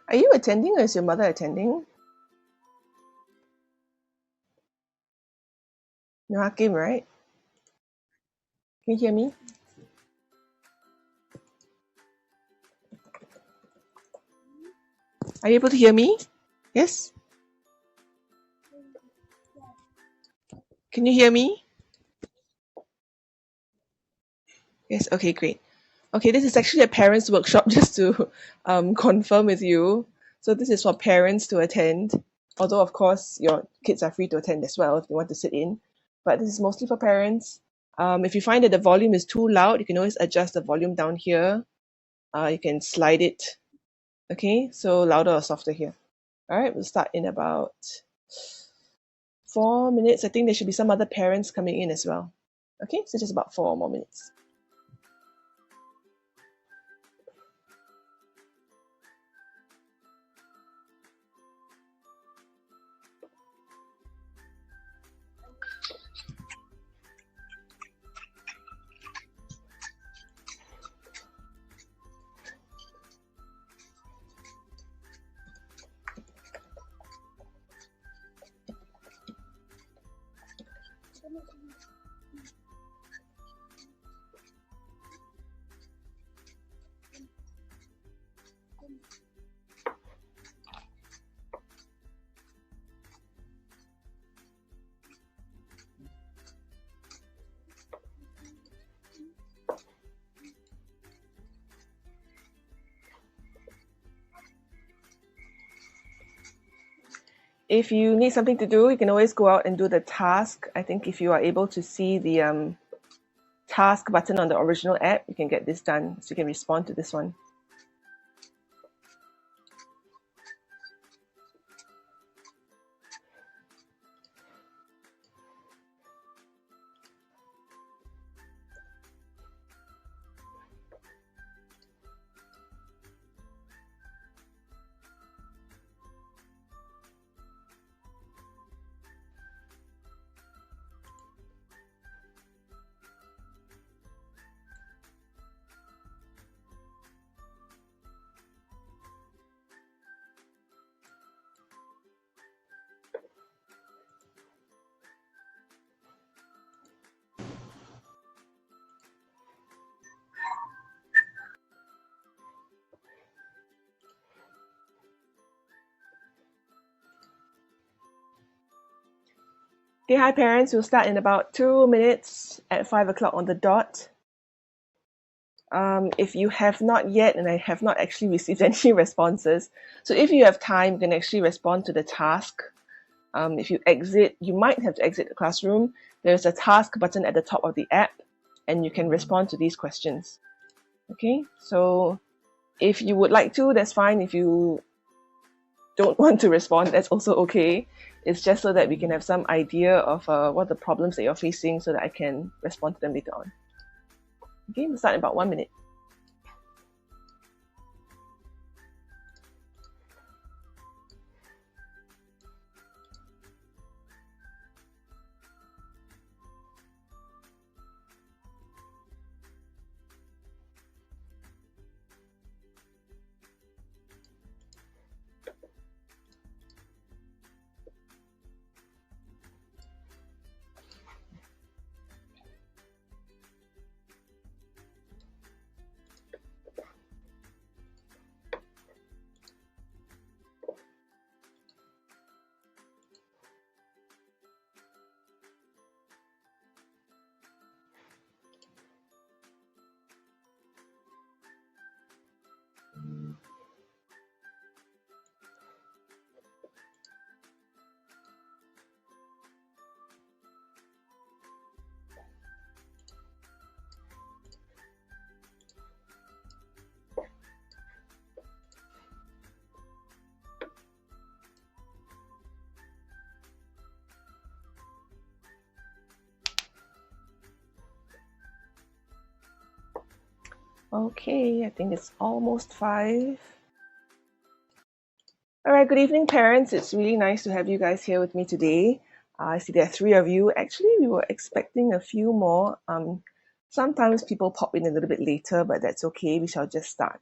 Are you attending or is your mother attending? No Hakim, right? Can you hear me? Are you able to hear me? Yes? Can you hear me? Yes, okay, great. Okay, this is actually a parents' workshop just to confirm with you. So this is for parents to attend, although of course your kids are free to attend as well if they want to sit in. But this is mostly for parents. If you find that the volume is too loud, you can always adjust the volume down here. You can slide it. Okay, so louder or softer here. All right, we'll start in about 4 minutes. I think there should be some other parents coming in as well. Okay, so just about 4 more minutes. If you need something to do, you can always go out and do the task. I think if you are able to see the task button on the original app, you can get this done. So you can respond to this one. Okay, hi parents. We'll start in about 2 minutes at 5 o'clock on the dot. If you have not yet, and I have not actually received any responses, so if you have time, you can actually respond to the task. If you exit, you might have to exit the classroom. There's a task button at the top of the app, and you can respond to these questions. Okay, so if you would like to, that's fine. If you don't want to respond, that's also okay. It's just so that we can have some idea of what the problems that you're facing so that I can respond to them later on. Okay, we'll start in about 1 minute. Okay, I think it's almost 5. All right, good evening, parents. It's really nice to have you guys here with me today. I see there are 3 of you. Actually, we were expecting a few more. Sometimes people pop in a little bit later, but that's okay. We shall just start.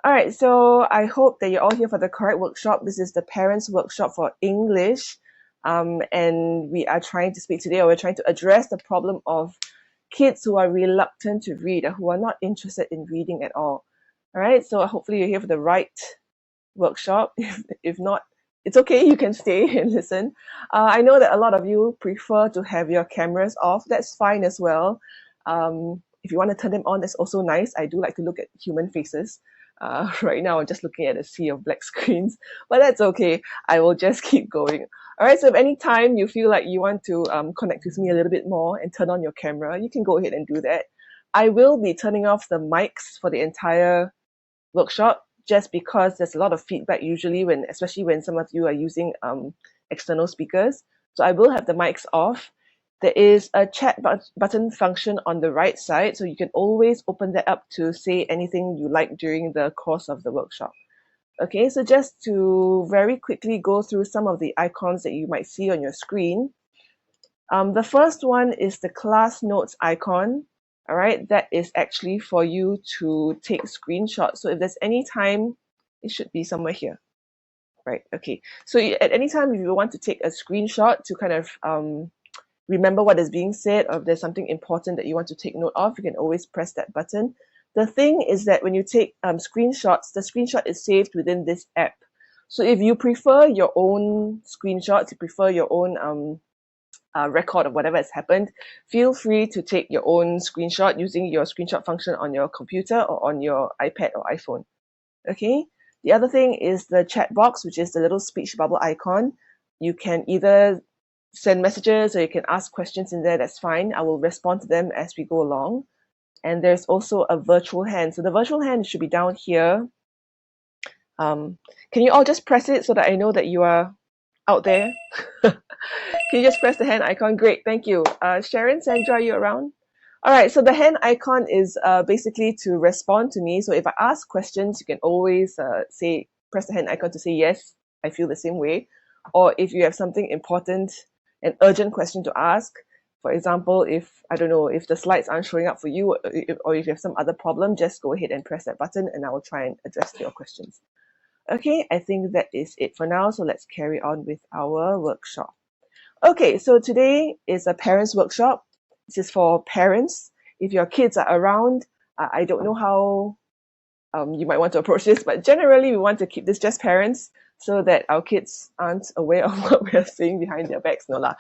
All right, so I hope that you're all here for the correct workshop. This is the Parents Workshop for English. And we are trying to speak today, or we're trying to address the problem of kids who are reluctant to read, or who are not interested in reading at all. All right, so hopefully you're here for the right workshop. If not, it's okay, you can stay and listen. I know that a lot of you prefer to have your cameras off. That's fine as well. If you want to turn them on, that's also nice. I do like to look at human faces. Right now, I'm just looking at a sea of black screens, but that's okay. I will just keep going. All right, so if any time you feel like you want to connect with me a little bit more and turn on your camera, you can go ahead and do that. I will be turning off the mics for the entire workshop, just because there's a lot of feedback usually, especially when some of you are using external speakers. So I will have the mics off. There is a chat button function on the right side, so you can always open that up to say anything you like during the course of the workshop. Okay, so just to very quickly go through some of the icons that you might see on your screen. The first one is the class notes icon. All right, that is actually for you to take screenshots. So if there's any time, it should be somewhere here. Right, okay. So at any time, if you want to take a screenshot to kind of remember what is being said, or if there's something important that you want to take note of, you can always press that button. The thing is that when you take screenshots, the screenshot is saved within this app. So if you prefer your own screenshots, you prefer your own record of whatever has happened, feel free to take your own screenshot using your screenshot function on your computer or on your iPad or iPhone. Okay. The other thing is the chat box, which is the little speech bubble icon. You can either send messages or you can ask questions in there. That's fine. I will respond to them as we go along. And there's also a virtual hand. So the virtual hand should be down here. Can you all just press it so that I know that you are out there? Can you just press the hand icon? Great, thank you. Sharon, Sandra, are you around? All right, so the hand icon is basically to respond to me. So if I ask questions, you can always press the hand icon to say, yes, I feel the same way. Or if you have something important, an urgent question to ask, for example, if, I don't know, if the slides aren't showing up for you, or if you have some other problem, just go ahead and press that button and I will try and address your questions. Okay, I think that is it for now. So let's carry on with our workshop. Okay, so today is a parents workshop. This is for parents. If your kids are around, I don't know how you might want to approach this, but generally we want to keep this just parents so that our kids aren't aware of what we are saying behind their backs. No lah,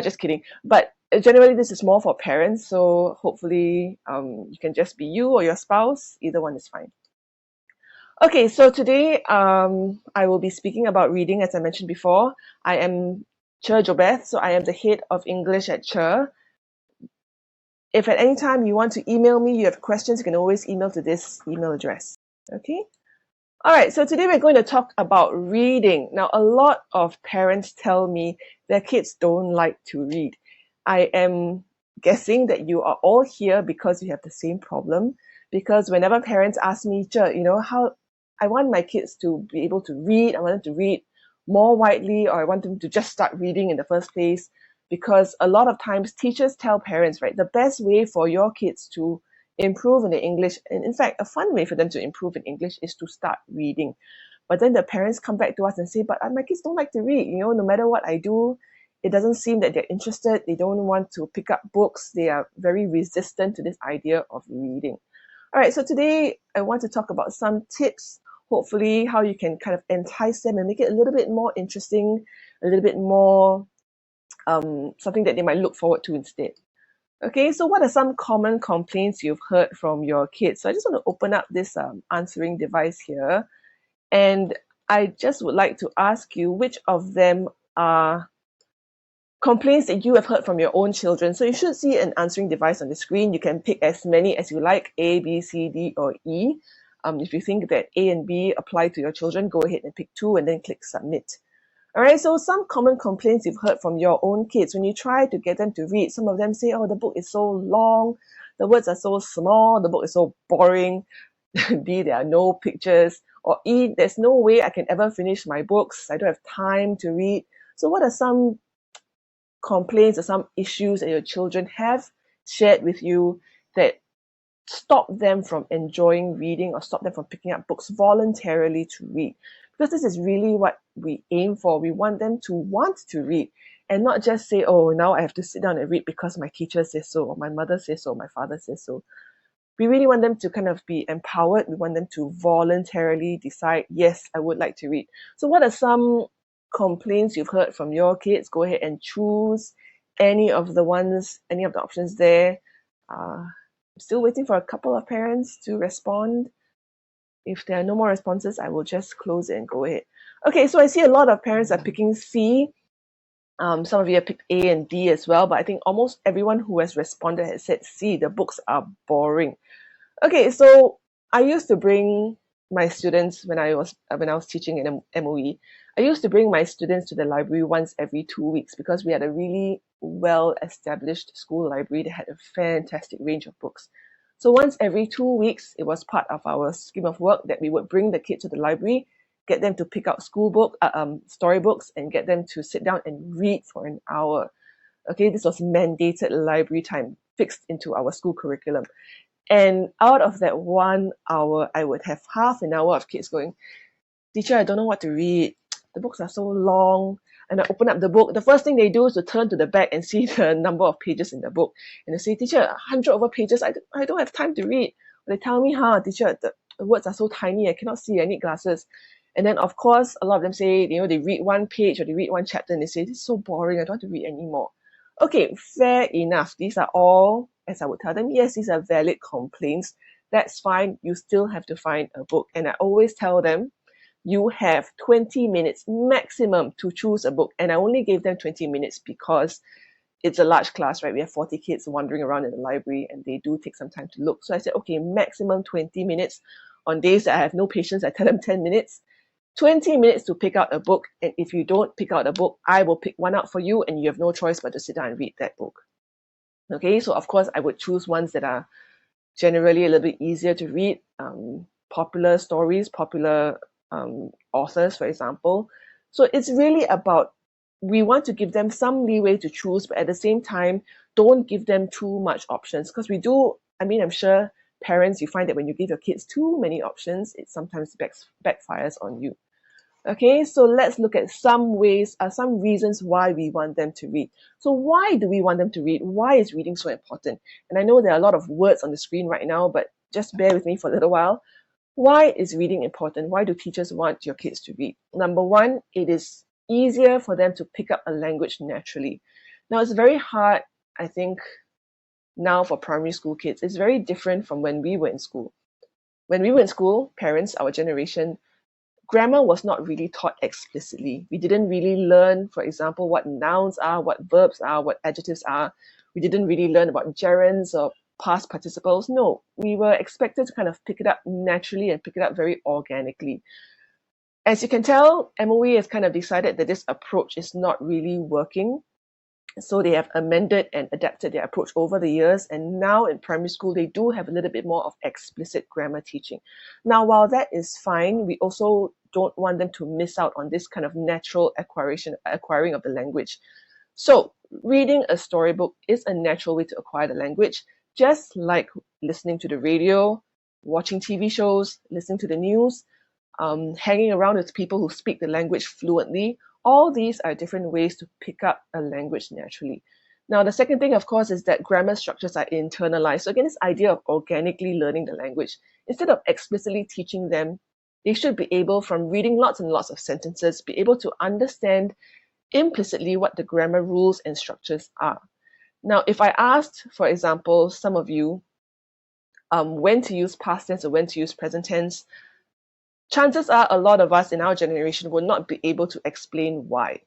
just kidding. But generally this is more for parents, so hopefully you can just be you or your spouse. Either one is fine. Okay, so today I will be speaking about reading, as I mentioned before. I am TCher Jobeth, so I am the head of English at TCher. If at any time you want to email me, you have questions, you can always email to this email address. Okay? All right, so today we're going to talk about reading. Now, a lot of parents tell me their kids don't like to read. I am guessing that you are all here because you have the same problem. Because whenever parents ask me, how I want my kids to be able to read, I want them to read more widely, or I want them to just start reading in the first place. Because a lot of times teachers tell parents, right, the best way for your kids to improve in the English, and in fact, a fun way for them to improve in English is to start reading. But then the parents come back to us and say, but my kids don't like to read, no matter what I do, it doesn't seem that they're interested, they don't want to pick up books, they are very resistant to this idea of reading. All right, so today I want to talk about some tips, hopefully how you can kind of entice them and make it a little bit more interesting, a little bit more something that they might look forward to instead. Okay, so what are some common complaints you've heard from your kids? So I just want to open up this answering device here. And I just would like to ask you which of them are complaints that you have heard from your own children. So you should see an answering device on the screen. You can pick as many as you like, A, B, C, D, or E. If you think that A and B apply to your children, go ahead and pick 2 and then click submit. All right, so some common complaints you've heard from your own kids when you try to get them to read. Some of them say, oh, the book is so long. the words are so small, the book is so boring, B, there are no pictures, or E, there's no way I can ever finish my books, I don't have time to read. So what are some complaints or some issues that your children have shared with you that stop them from enjoying reading or stop them from picking up books voluntarily to read? Because this is really what we aim for. We want them to want to read and not just say, oh, now I have to sit down and read because my teacher says so, or my mother says so, or my father says so. We really want them to kind of be empowered. We want them to voluntarily decide, yes, I would like to read. So what are some complaints you've heard from your kids? Go ahead and choose any of the options there. I'm still waiting for a couple of parents to respond. If there are no more responses, I will just close it and go ahead. Okay, so I see a lot of parents are picking C. Some of you have picked A and D as well, but I think almost everyone who has responded has said C. The books are boring. Okay, so I used to bring my students when I was teaching in MOE. I used to bring my students to the library once every 2 weeks because we had a really well-established school library that had a fantastic range of books. So once every 2 weeks, it was part of our scheme of work that we would bring the kids to the library, get them to pick out storybooks, and get them to sit down and read for an hour. Okay, this was mandated library time fixed into our school curriculum. And out of that 1 hour, I would have half an hour of kids going, teacher, I don't know what to read. The books are so long. And I open up the book. The first thing they do is to turn to the back and see the number of pages in the book. And they say, teacher, 100 over pages, I don't have time to read. They tell me, teacher, the words are so tiny, I cannot see, I need glasses. And then, of course, a lot of them say, they read one page or they read one chapter and they say, this is so boring, I don't want to read anymore. Okay, fair enough. These are all, as I would tell them, yes, these are valid complaints. That's fine. You still have to find a book. And I always tell them, you have 20 minutes maximum to choose a book. And I only gave them 20 minutes because it's a large class, right? We have 40 kids wandering around in the library and they do take some time to look. So I said, okay, maximum 20 minutes. On days that I have no patience, I tell them 10 minutes. 20 minutes to pick out a book. And if you don't pick out a book, I will pick one out for you and you have no choice but to sit down and read that book. Okay, so of course I would choose ones that are generally a little bit easier to read, popular stories, popular authors, for example. So it's really about, we want to give them some leeway to choose, but at the same time, don't give them too much options. Because I'm sure parents, you find that when you give your kids too many options, it sometimes backfires on you. Okay, so let's look at some reasons why we want them to read. So why do we want them to read? Why is reading so important? And I know there are a lot of words on the screen right now, but just bear with me for a little while. Why is reading important? Why do teachers want your kids to read? Number one, it is easier for them to pick up a language naturally. Now, it's very hard, I think, now for primary school kids. It's very different from when we were in school. When we were in school, parents, our generation, grammar was not really taught explicitly. We didn't really learn, for example, what nouns are, what verbs are, what adjectives are. We didn't really learn about gerunds or past participles. No, we were expected to kind of pick it up naturally and pick it up very organically. As you can tell, MOE has kind of decided that this approach is not really working. So they have amended and adapted their approach over the years. And now in primary school, they do have a little bit more of explicit grammar teaching. Now, while that is fine, we also don't want them to miss out on this kind of natural acquiring of the language. So reading a storybook is a natural way to acquire the language, just like listening to the radio, watching TV shows, listening to the news, hanging around with people who speak the language fluently. All these are different ways to pick up a language naturally. Now, the second thing, of course, is that grammar structures are internalized. So again, this idea of organically learning the language, instead of explicitly teaching them, they should be able, from reading lots and lots of sentences, be able to understand implicitly what the grammar rules and structures are. Now, if I asked, for example, some of you when to use past tense or when to use present tense, chances are a lot of us in our generation will not be able to explain why,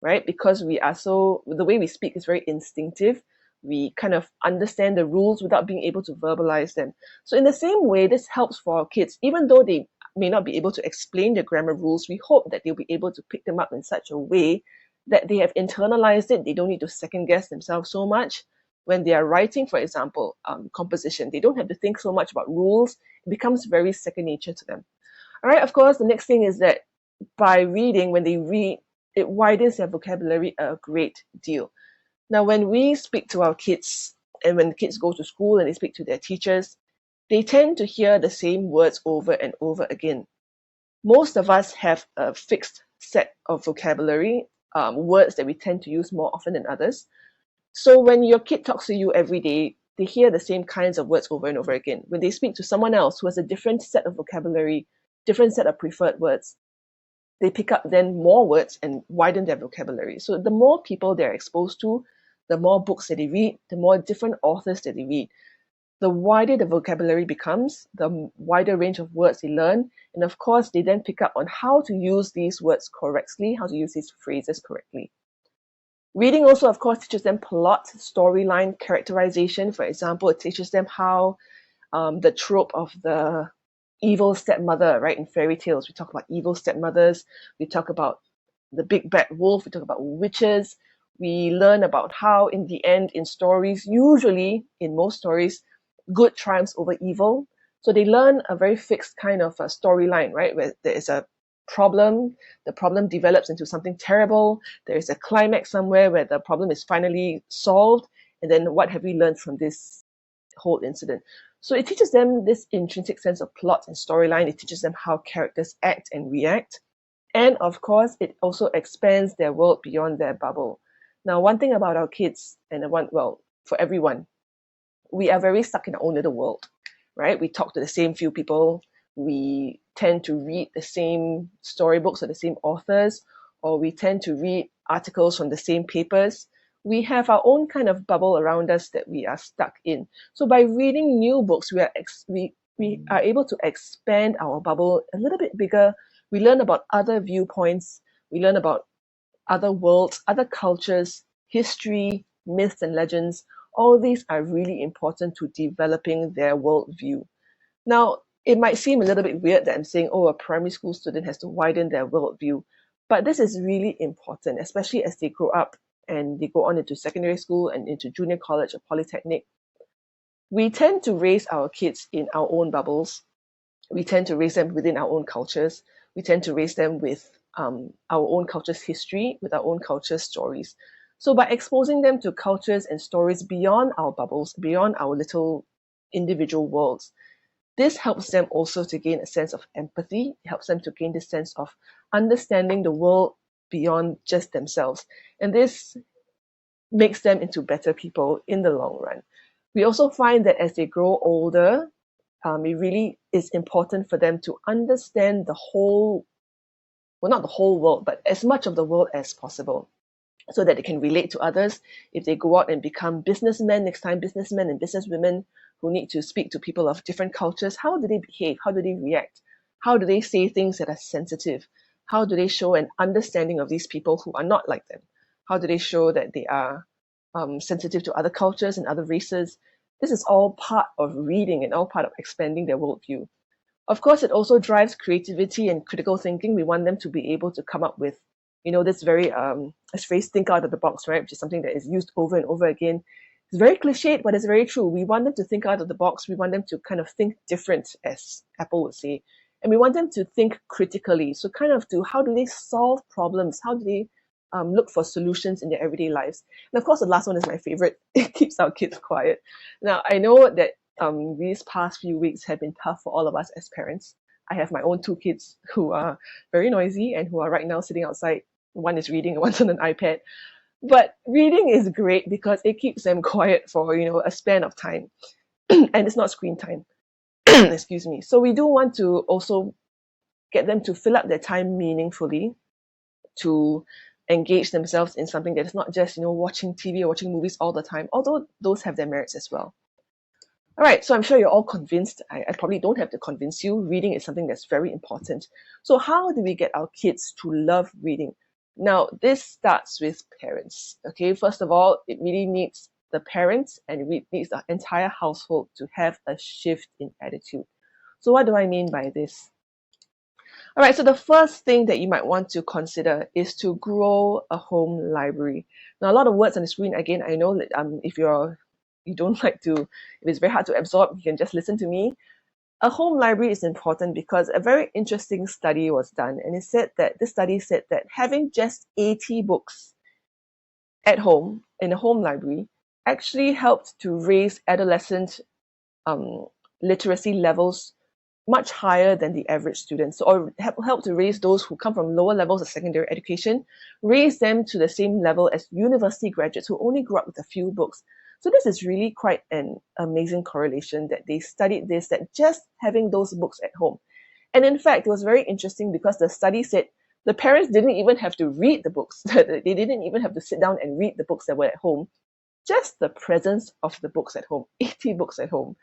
right? Because the way we speak is very instinctive. We kind of understand the rules without being able to verbalize them. So in the same way, this helps for our kids. Even though they may not be able to explain the grammar rules, we hope that they'll be able to pick them up in such a way that they have internalized it. They don't need to second guess themselves so much. when they are writing, for example, composition. They don't have to think so much about rules. It becomes very second nature to them. All right, of course, the next thing is that by reading, when they read, it widens their vocabulary a great deal. Now, when we speak to our kids, and when kids go to school and they speak to their teachers, they tend to hear the same words over and over again. Most of us have a fixed set of vocabulary, words that we tend to use more often than others. So when your kid talks to you every day, they hear the same kinds of words over and over again. When they speak to someone else who has a different set of vocabulary, different set of preferred words, they pick up then more words and widen their vocabulary. So the more people they're exposed to, the more books that they read, the more different authors that they read, the wider the vocabulary becomes, the wider range of words they learn. And of course, they then pick up on how to use these words correctly, how to use these phrases correctly. Reading also, of course, teaches them plot, storyline, characterization. For example, it teaches them how the trope of the evil stepmother, right? In fairy tales, we talk about evil stepmothers. We talk about the big bad wolf. We talk about witches. We learn about how, in the end, in stories, usually in most stories, good triumphs over evil. So they learn a very fixed kind of a storyline, right? Where there is a problem, the problem develops into something terrible. There is a climax somewhere where the problem is finally solved. And then what have we learned from this whole incident? So it teaches them this intrinsic sense of plot and storyline. It teaches them how characters act and react. And of course, it also expands their world beyond their bubble. Now, one thing about our kids, and for everyone, we are very stuck in our own little world, right? We talk to the same few people. We tend to read the same storybooks or the same authors, or we tend to read articles from the same papers. We have our own kind of bubble around us that we are stuck in. So by reading new books, we are able to expand our bubble a little bit bigger. We learn about other viewpoints. We learn about other worlds, other cultures, history, myths and legends. All these are really important to developing their worldview. Now, it might seem a little bit weird that I'm saying, a primary school student has to widen their worldview. But this is really important, especially as they grow up and they go on into secondary school and into junior college or polytechnic. We tend to raise our kids in our own bubbles. We tend to raise them within our own cultures. We tend to raise them with our own culture's history, with our own culture's stories. So by exposing them to cultures and stories beyond our bubbles, beyond our little individual worlds, this helps them also to gain a sense of empathy. It helps them to gain this sense of understanding the world beyond just themselves. And this makes them into better people in the long run. We also find that as they grow older, it really is important for them to understand the whole, well, not the whole world, but as much of the world as possible, so that they can relate to others. If they go out and become businessmen next time, businessmen and businesswomen who need to speak to people of different cultures, how do they behave? How do they react? How do they say things that are sensitive? How do they show an understanding of these people who are not like them? How do they show that they are sensitive to other cultures and other races? This is all part of reading and all part of expanding their worldview. Of course, it also drives creativity and critical thinking. We want them to be able to come up with, this very, this phrase, think out of the box, right? Which is something that is used over and over again. It's very cliched, but it's very true. We want them to think out of the box. We want them to kind of think different, as Apple would say. And we want them to think critically. So kind of how do they solve problems? How do they look for solutions in their everyday lives? And of course, the last one is my favorite. It keeps our kids quiet. Now, I know that these past few weeks have been tough for all of us as parents. I have my own two kids who are very noisy and who are right now sitting outside. One is reading and one's on an iPad. But reading is great because it keeps them quiet for, a span of time. And it's not screen time. Excuse me. So we do want to also get them to fill up their time meaningfully, to engage themselves in something that is not just, watching TV or watching movies all the time, although those have their merits as well. All right, so I'm sure you're all convinced. I probably don't have to convince you. Reading is something that's very important. So how do we get our kids to love reading? Now, this starts with parents. Okay, first of all, it really needs the parents and it needs the entire household to have a shift in attitude. So what do I mean by this? All right, so the first thing that you might want to consider is to grow a home library. Now, a lot of words on the screen. Again, I know that if you're you don't like to, if it's very hard to absorb, you can just listen to me. A home library is important because a very interesting study was done, and this study said that having just 80 books at home in a home library actually helped to raise adolescent um, literacy levels much higher than the average student. So, or help to raise those who come from lower levels of secondary education, raise them to the same level as university graduates who only grew up with a few books. So this is really quite an amazing correlation that they studied this, that just having those books at home. And in fact, it was very interesting because the study said the parents didn't even have to read the books. They didn't even have to sit down and read the books that were at home. Just the presence of the books at home, 80 books at home,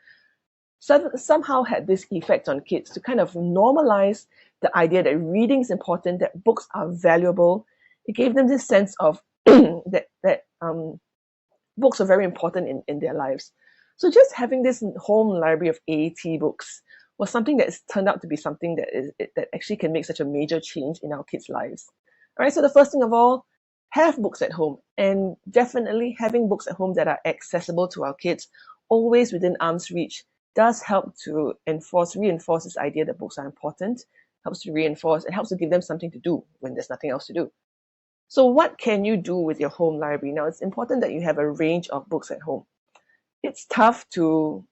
somehow had this effect on kids to kind of normalize the idea that reading is important, that books are valuable. It gave them this sense of that books are very important in their lives. So just having this home library of 80 books was something that has turned out to be something that actually can make such a major change in our kids' lives. All right, so the first thing of all, have books at home, and definitely having books at home that are accessible to our kids, always within arm's reach, does help to reinforce this idea that books are important, helps to reinforce, it helps to give them something to do when there's nothing else to do. So what can you do with your home library? Now, it's important that you have a range of books at home. It's tough to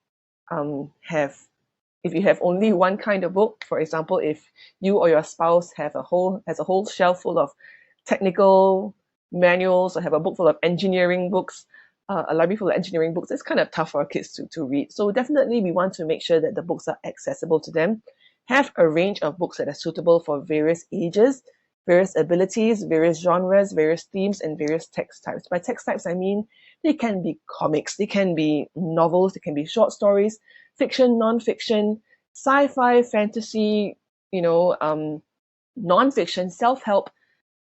if you have only one kind of book. For example, if you or your spouse has a whole shelf full of technical manuals, or have a book full of engineering books, a library full of engineering books, it's kind of tough for our kids to read. So definitely we want to make sure that the books are accessible to them. Have a range of books that are suitable for various ages, various abilities, various genres, various themes, and various text types. By text types, I mean they can be comics, they can be novels, they can be short stories, fiction, non-fiction, sci-fi, fantasy, non-fiction, self-help.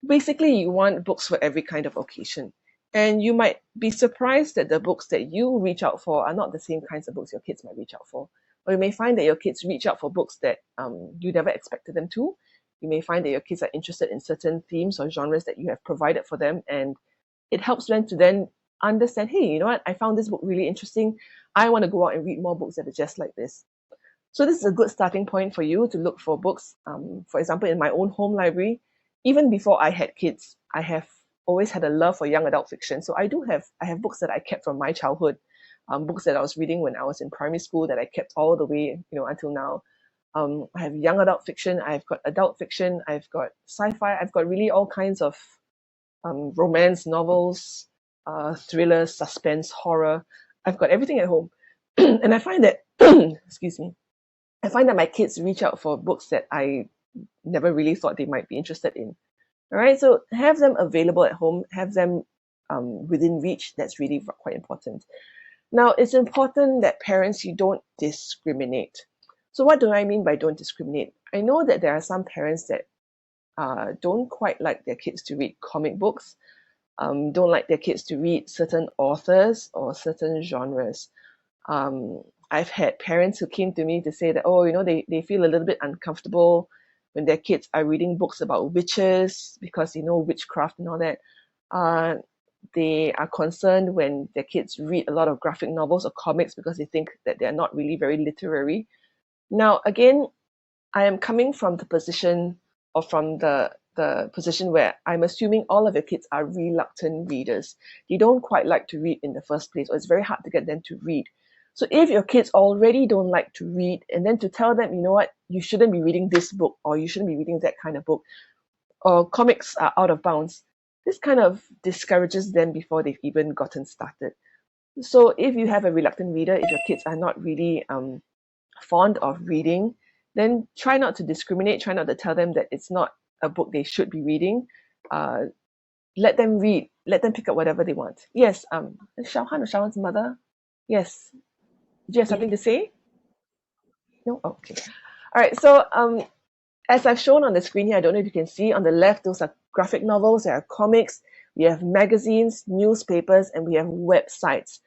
Basically, you want books for every kind of occasion. And you might be surprised that the books that you reach out for are not the same kinds of books your kids might reach out for. Or you may find that your kids reach out for books that you never expected them to. You may find that your kids are interested in certain themes or genres that you have provided for them, and it helps them to then understand, hey, you know what, I found this book really interesting. I want to go out and read more books that are just like this. So this is a good starting point for you to look for books. For example, in my own home library, even before I had kids, I have always had a love for young adult fiction. So I have books that I kept from my childhood, books that I was reading when I was in primary school that I kept all the way, until now. I have young adult fiction, I've got adult fiction, I've got sci-fi, I've got really all kinds of romance novels, thrillers, suspense, horror. I've got everything at home. And I find that, excuse me, I find that my kids reach out for books that I never really thought they might be interested in. All right, so have them available at home, have them within reach. That's really quite important. Now, it's important that parents, you don't discriminate. So what do I mean by don't discriminate? I know that there are some parents that don't quite like their kids to read comic books, don't like their kids to read certain authors or certain genres. I've had parents who came to me to say that, they feel a little bit uncomfortable when their kids are reading books about witches because, witchcraft and all that. They are concerned when their kids read a lot of graphic novels or comics because they think that they're not really very literary. Now, again, I am coming from the position or from the position where I'm assuming all of your kids are reluctant readers. They don't quite like to read in the first place, or it's very hard to get them to read. So if your kids already don't like to read, and then to tell them, you know what, you shouldn't be reading this book, or you shouldn't be reading that kind of book, or comics are out of bounds, this kind of discourages them before they've even gotten started. So if you have a reluctant reader, if your kids are not really fond of reading, then try not to discriminate, try not to tell them that it's not a book they should be reading. Let them read, let them pick up whatever they want. Yes, Shaohan or Shaohan's mother? Yes. Do you have something to say? No? Oh, okay. All right, so as I've shown on the screen here, I don't know if you can see, on the left, those are graphic novels, there are comics, we have magazines, newspapers, and we have websites.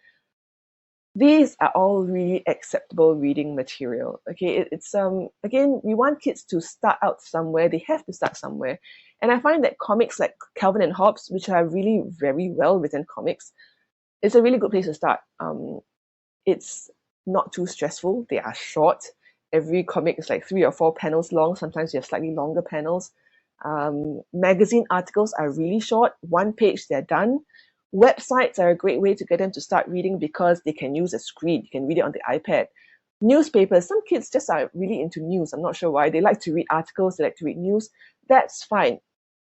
These are all really acceptable reading material. Okay, it's again, we want kids to start out somewhere. They have to start somewhere, and I find that comics like Calvin and Hobbes, which are really very well written comics, it's a really good place to start. It's not too stressful. They are short. Every comic is like 3 or 4 panels long. Sometimes you have slightly longer panels. Magazine articles are really short. 1 page, they're done. Websites are a great way to get them to start reading because they can use a screen. You can read it on the iPad. Newspapers, some kids just are really into news. I'm not sure why. They like to read articles, they like to read news. That's fine.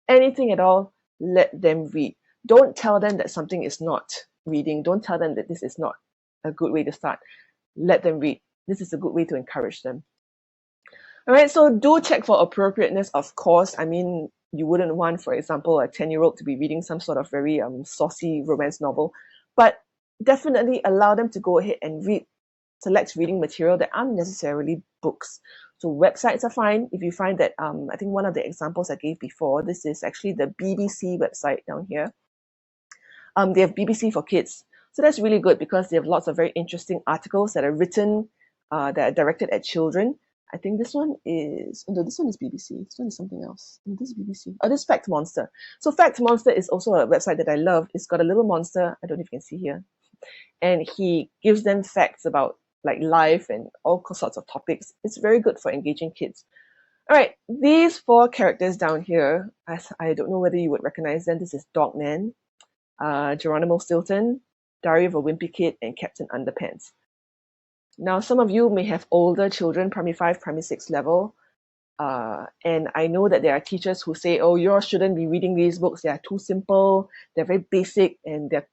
Anything at all, let them read. Don't tell them that something is not reading. Don't tell them that this is not a good way to start. Let them read. This is a good way to encourage them. All right, so do check for appropriateness, of course. I mean, you wouldn't want, for example, a 10-year-old to be reading some sort of very saucy romance novel, but definitely allow them to go ahead and select reading material that aren't necessarily books. So websites are fine. If you find that, I think one of the examples I gave before, this is actually the BBC website down here. They have BBC for Kids. So that's really good because they have lots of very interesting articles that are written, that are directed at children. I think this one is, no, this one is BBC. This one is something else. No, this is BBC. Oh, this is Fact Monster. So Fact Monster is also a website that I love. It's got a little monster. I don't know if you can see here. And he gives them facts about like life and all sorts of topics. It's very good for engaging kids. All right, these 4 characters down here, I don't know whether you would recognize them. This is Dogman, Geronimo Stilton, Diary of a Wimpy Kid, and Captain Underpants. Now, some of you may have older children, primary 5, primary 6 level, and I know that there are teachers who say, oh, you shouldn't be reading these books. They are too simple, they're very basic, and they're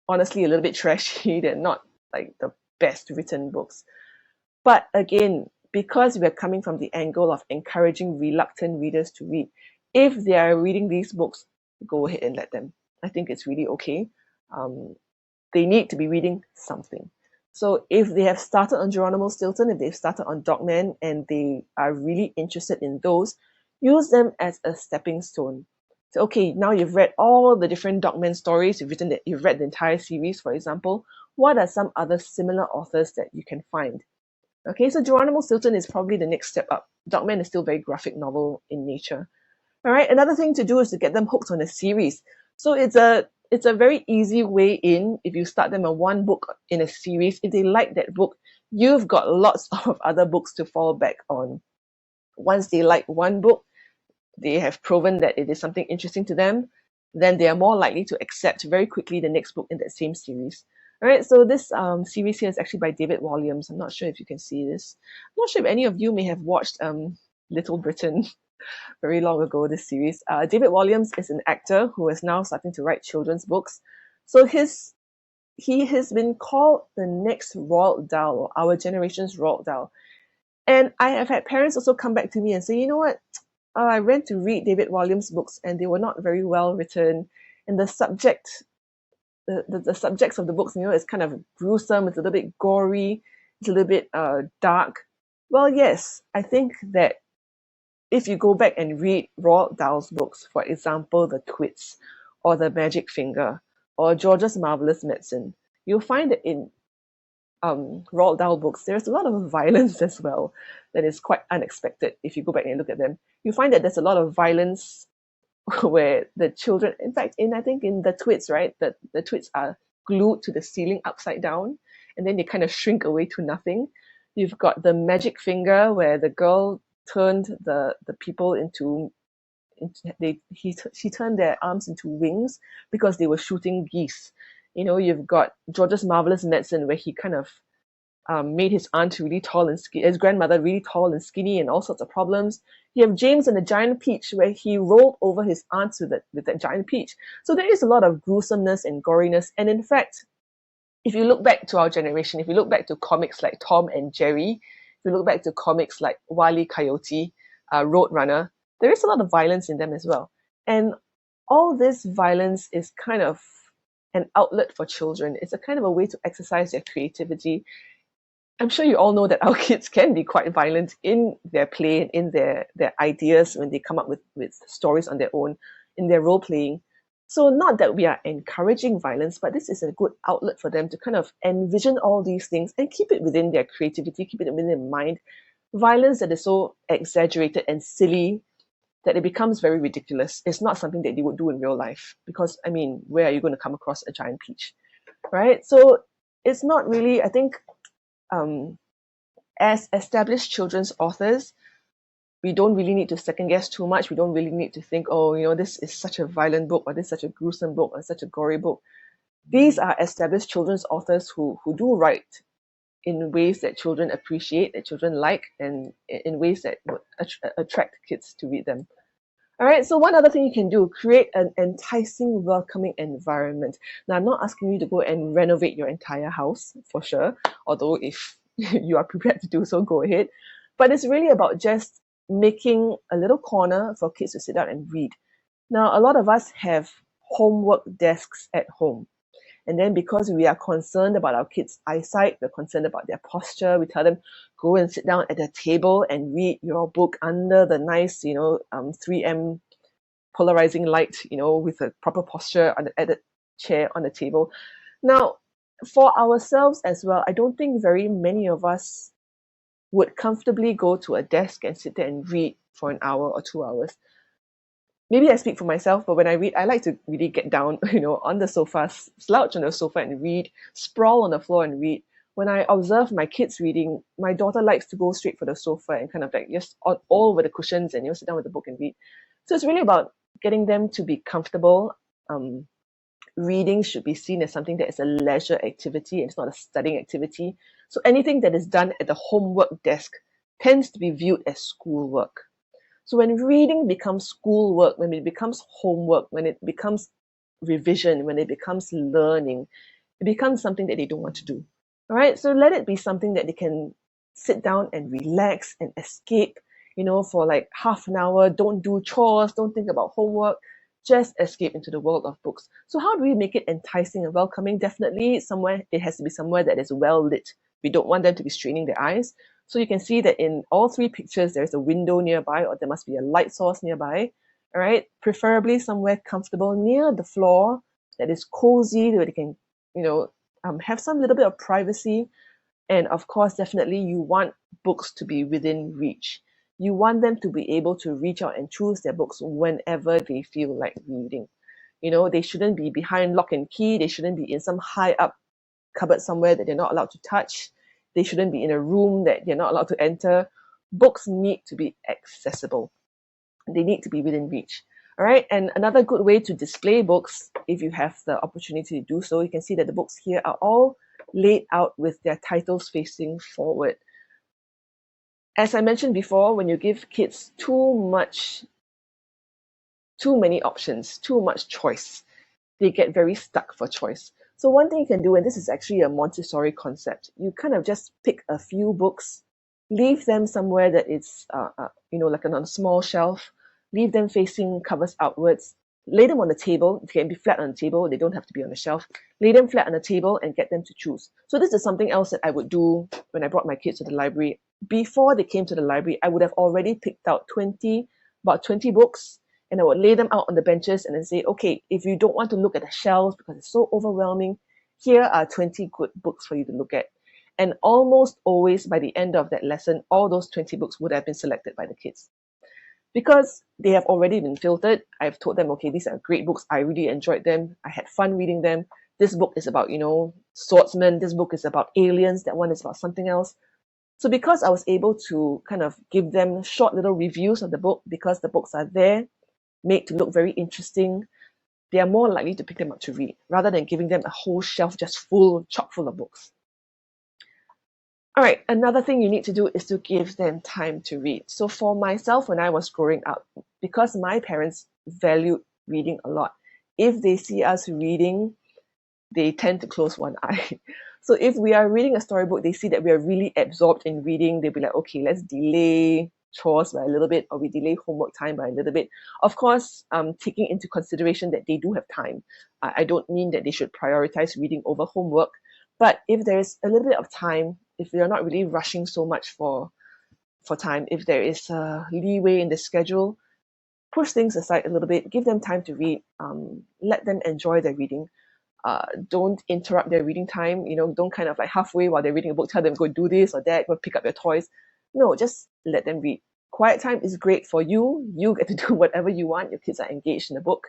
honestly a little bit trashy. They're not like the best written books. But again, because we're coming from the angle of encouraging reluctant readers to read, if they are reading these books, go ahead and let them. I think it's really okay. They need to be reading something. So if they have started on Geronimo Stilton, if they've started on Dogman, and they are really interested in those, use them as a stepping stone. So, okay, now you've read all the different Dogman stories, you've read the entire series, for example. What are some other similar authors that you can find? Okay, so Geronimo Stilton is probably the next step up. Dogman is still very graphic novel in nature. All right, another thing to do is to get them hooked on a series. So it's a very easy way in. If you start them on one book in a series, if they like that book, you've got lots of other books to fall back on. Once they like one book, they have proven that it is something interesting to them, then they are more likely to accept very quickly the next book in that same series. All right, so this series here is actually by David Walliams. I'm not sure if you can see this. I'm not sure if any of you may have watched Little Britain very long ago, this series. David Walliams is an actor who is now starting to write children's books. So he has been called the next Roald Dahl, or our generation's Roald Dahl. And I have had parents also come back to me and say, you know what, I went to read David Walliams' books and they were not very well written. And the subjects of the books, is kind of gruesome, it's a little bit gory, it's a little bit dark. Well, yes, I think that if you go back and read Roald Dahl's books, for example, The Twits, or The Magic Finger, or George's Marvelous Medicine, you'll find that in Roald Dahl books, there's a lot of violence as well that is quite unexpected if you go back and look at them. You find that there's a lot of violence where the children, in fact, I think in The Twits, right, the Twits are glued to the ceiling upside down, and then they kind of shrink away to nothing. You've got The Magic Finger, where the girl turned the people she turned their arms into wings because they were shooting geese. You've got George's Marvelous Medicine, where he kind of made his aunt really tall and skinny, his grandmother really tall and skinny, and all sorts of problems. You have James and the Giant Peach, where he rolled over his aunt with that giant peach. So there is a lot of gruesomeness and goriness. And in fact, if you look back to our generation, if you look back to comics like Tom and Jerry, if you look back to comics like Wile E. Coyote, Roadrunner, there is a lot of violence in them as well. And all this violence is kind of an outlet for children. It's a kind of a way to exercise their creativity. I'm sure you all know that our kids can be quite violent in their play and in their ideas when they come up with stories on their own, in their role playing. So not that we are encouraging violence, but this is a good outlet for them to kind of envision all these things and keep it within their creativity, keep it within their mind. Violence that is so exaggerated and silly that it becomes very ridiculous. It's not something that they would do in real life because, where are you going to come across a giant peach? right? So it's not really, I think, as established children's authors, we don't really need to second guess too much. We don't really need to think, oh, this is such a violent book, or this is such a gruesome book, or such a gory book. These are established children's authors who do write in ways that children appreciate, that children like, and in ways that would attract kids to read them. All right, so one other thing you can do, create an enticing, welcoming environment. Now, I'm not asking you to go and renovate your entire house, for sure, although if you are prepared to do so, go ahead. But it's really about just making a little corner for kids to sit down and read. Now, a lot of us have homework desks at home. And then because we are concerned about our kids' eyesight, we're concerned about their posture, we tell them, go and sit down at a table and read your book under the nice, 3M polarizing light, with a proper posture at the chair on the table. Now, for ourselves as well, I don't think very many of us would comfortably go to a desk and sit there and read for an hour or 2 hours. Maybe I speak for myself, but when I read, I like to really get down, on the sofa, slouch on the sofa and read, sprawl on the floor and read. When I observe my kids reading, my daughter likes to go straight for the sofa and kind of like just all over the cushions and sit down with the book and read. So it's really about getting them to be comfortable. Reading should be seen as something that is a leisure activity and it's not a studying activity. So anything that is done at the homework desk tends to be viewed as schoolwork. So when reading becomes schoolwork, when it becomes homework, when it becomes revision, when it becomes learning, it becomes something that they don't want to do. All right, so let it be something that they can sit down and relax and escape, for like half an hour. Don't do chores, don't think about homework, just escape into the world of books. So how do we make it enticing and welcoming? Definitely it has to be somewhere that is well lit. We don't want them to be straining their eyes. So you can see that in all three pictures, there's a window nearby, or there must be a light source nearby. All right, preferably somewhere comfortable near the floor that is cozy, where they can, have some little bit of privacy. And of course, definitely you want books to be within reach. You want them to be able to reach out and choose their books whenever they feel like reading. They shouldn't be behind lock and key. They shouldn't be in some high up cupboard somewhere that they're not allowed to touch. They shouldn't be in a room that they're not allowed to enter. Books need to be accessible. They need to be within reach. All right. And another good way to display books, if you have the opportunity to do so, you can see that the books here are all laid out with their titles facing forward. As I mentioned before, when you give kids too many options, too much choice, they get very stuck for choice. So one thing you can do, and this is actually a Montessori concept, you kind of just pick a few books, leave them somewhere that it's, like on a small shelf, leave them facing covers outwards, lay them on the table. They can be flat on the table. They don't have to be on the shelf. Lay them flat on the table and get them to choose. So this is something else that I would do when I brought my kids to the library. Before they came to the library, I would have already picked out about 20 books, and I would lay them out on the benches and then say, okay, if you don't want to look at the shelves because it's so overwhelming, here are 20 good books for you to look at. And almost always by the end of that lesson, all those 20 books would have been selected by the kids. Because they have already been filtered, I've told them, okay, these are great books. I really enjoyed them. I had fun reading them. This book is about, swordsmen. This book is about aliens. That one is about something else. So because I was able to kind of give them short little reviews of the book, because the books are there, made to look very interesting, they are more likely to pick them up to read, rather than giving them a whole shelf just chock full of books. All right, another thing you need to do is to give them time to read. So for myself, when I was growing up, because my parents valued reading a lot, if they see us reading, they tend to close one eye. So if we are reading a storybook, they see that we are really absorbed in reading, they'll be like, okay, let's delay chores by a little bit, or we delay homework time by a little bit. Of course, taking into consideration that they do have time. I don't mean that they should prioritize reading over homework, but if there's a little bit of time, if you're not really rushing so much for time, if there is a leeway in the schedule, push things aside a little bit, give them time to read, let them enjoy their reading. Don't interrupt their reading time. Don't kind of like halfway while they're reading a book, tell them go do this or that, go pick up your toys. No, just let them read. Quiet time is great for you. You get to do whatever you want. Your kids are engaged in the book.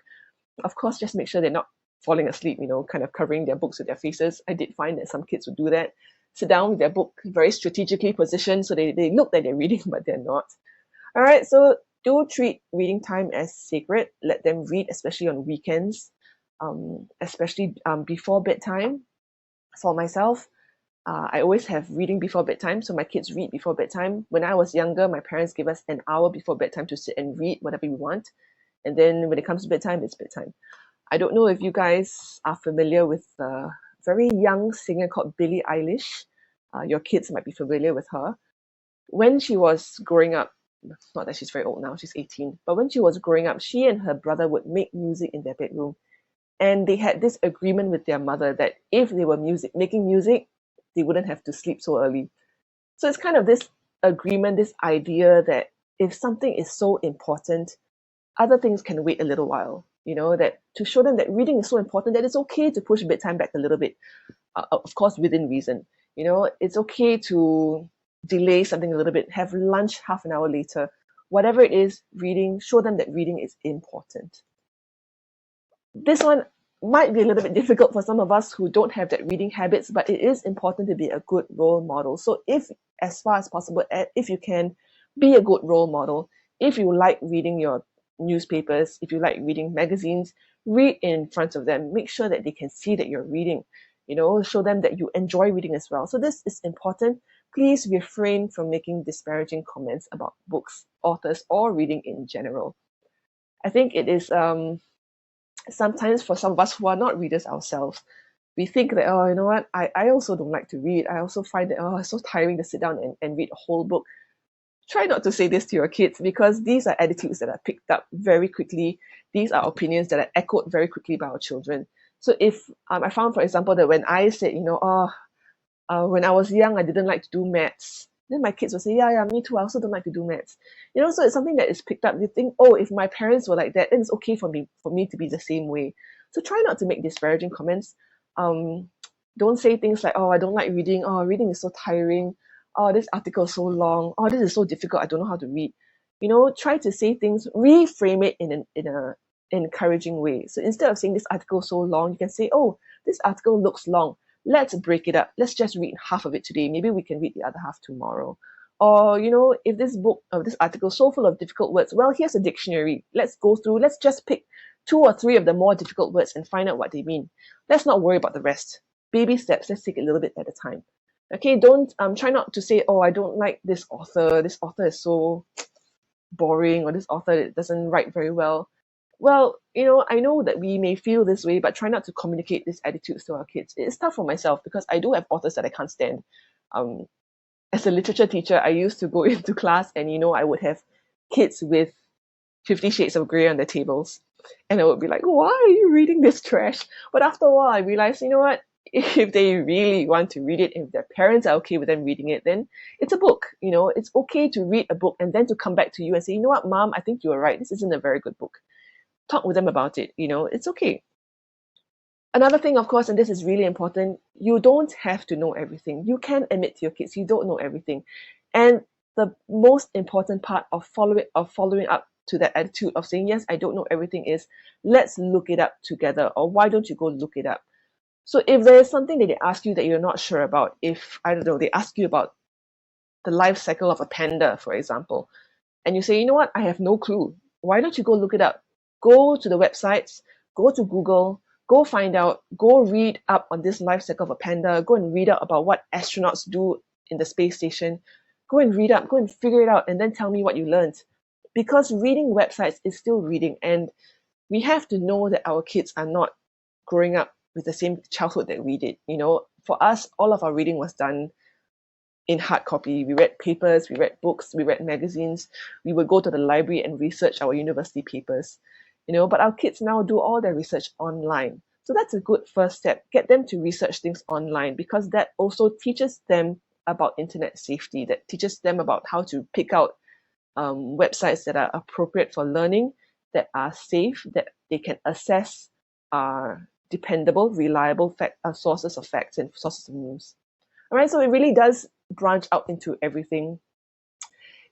Of course, just make sure they're not falling asleep, kind of covering their books with their faces. I did find that some kids would do that. Sit down with their book very strategically positioned so they look like they're reading, but they're not. All right, so do treat reading time as sacred. Let them read, especially on weekends, especially before bedtime. For myself, I always have reading before bedtime, so my kids read before bedtime. When I was younger, my parents gave us an hour before bedtime to sit and read whatever we want. And then when it comes to bedtime, it's bedtime. I don't know if you guys are familiar with a very young singer called Billie Eilish. Your kids might be familiar with her. When she was growing up, not that she's very old now, she's 18, but when she was growing up, she and her brother would make music in their bedroom. And they had this agreement with their mother that if they were making music, they wouldn't have to sleep so early. So it's kind of this agreement, this idea that if something is so important, other things can wait a little while. That to show them that reading is so important that it's okay to push bedtime back a little bit, of course, within reason. It's okay to delay something a little bit, have lunch half an hour later. Whatever it is, reading, show them that reading is important. This one might be a little bit difficult for some of us who don't have that reading habits, but it is important to be a good role model. So if, as far as possible, if you can, be a good role model. If you like reading your newspapers, if you like reading magazines, read in front of them. Make sure that they can see that you're reading. Show them that you enjoy reading as well. So this is important. Please refrain from making disparaging comments about books, authors, or reading in general. I think it is sometimes for some of us who are not readers ourselves, we think that, oh, you know what, I also don't like to read. I also find that, it's so tiring to sit down and read a whole book. Try not to say this to your kids, because these are attitudes that are picked up very quickly. These are opinions that are echoed very quickly by our children. So if I found, for example, that when I said, when I was young, I didn't like to do maths, then my kids will say, yeah, me too. I also don't like to do maths. So it's something that is picked up. You think, oh, if my parents were like that, then it's okay for me to be the same way. So try not to make disparaging comments. Don't say things like, oh, I don't like reading. Oh, reading is so tiring. Oh, this article is so long. Oh, this is so difficult. I don't know how to read. Try to say things, reframe it in an encouraging way. So instead of saying this article is so long, you can say, oh, this article looks long. Let's break it up. Let's just read half of it today. Maybe we can read the other half tomorrow. Or, if this article is so full of difficult words, well, here's a dictionary. Let's go through. Let's just pick 2 or 3 of the more difficult words and find out what they mean. Let's not worry about the rest. Baby steps. Let's take it a little bit at a time. Okay, don't try not to say, oh, I don't like this author. This author is so boring, or this author doesn't write very well. Well, I know that we may feel this way, but try not to communicate these attitudes to our kids. It's tough for myself because I do have authors that I can't stand. As a literature teacher, I used to go into class and, I would have kids with 50 Shades of Grey on their tables. And I would be like, why are you reading this trash? But after a while, I realized, you know what? If they really want to read it, if their parents are okay with them reading it, then it's a book. It's okay to read a book and then to come back to you and say, you know what, Mom, I think you were right. This isn't a very good book. Talk with them about it. It's okay. Another thing, of course, and this is really important, you don't have to know everything. You can admit to your kids you don't know everything. And the most important part of following up to that attitude of saying, yes, I don't know everything, is let's look it up together, or why don't you go look it up? So if there is something that they ask you that you're not sure about, if, I don't know, they ask you about the life cycle of a panda, for example, and you say, you know what, I have no clue. Why don't you go look it up? Go to the websites, go to Google, go find out, go read up on this life cycle of a panda, go and read up about what astronauts do in the space station. Go and read up, go and figure it out, and then tell me what you learned. Because reading websites is still reading, and we have to know that our kids are not growing up with the same childhood that we did. For us, all of our reading was done in hard copy. We read papers, we read books, we read magazines. We would go to the library and research our university papers. But our kids now do all their research online. So that's a good first step. Get them to research things online, because that also teaches them about internet safety, that teaches them about how to pick out websites that are appropriate for learning, that are safe, that they can assess are dependable, reliable sources of facts and sources of news. All right, so it really does branch out into everything.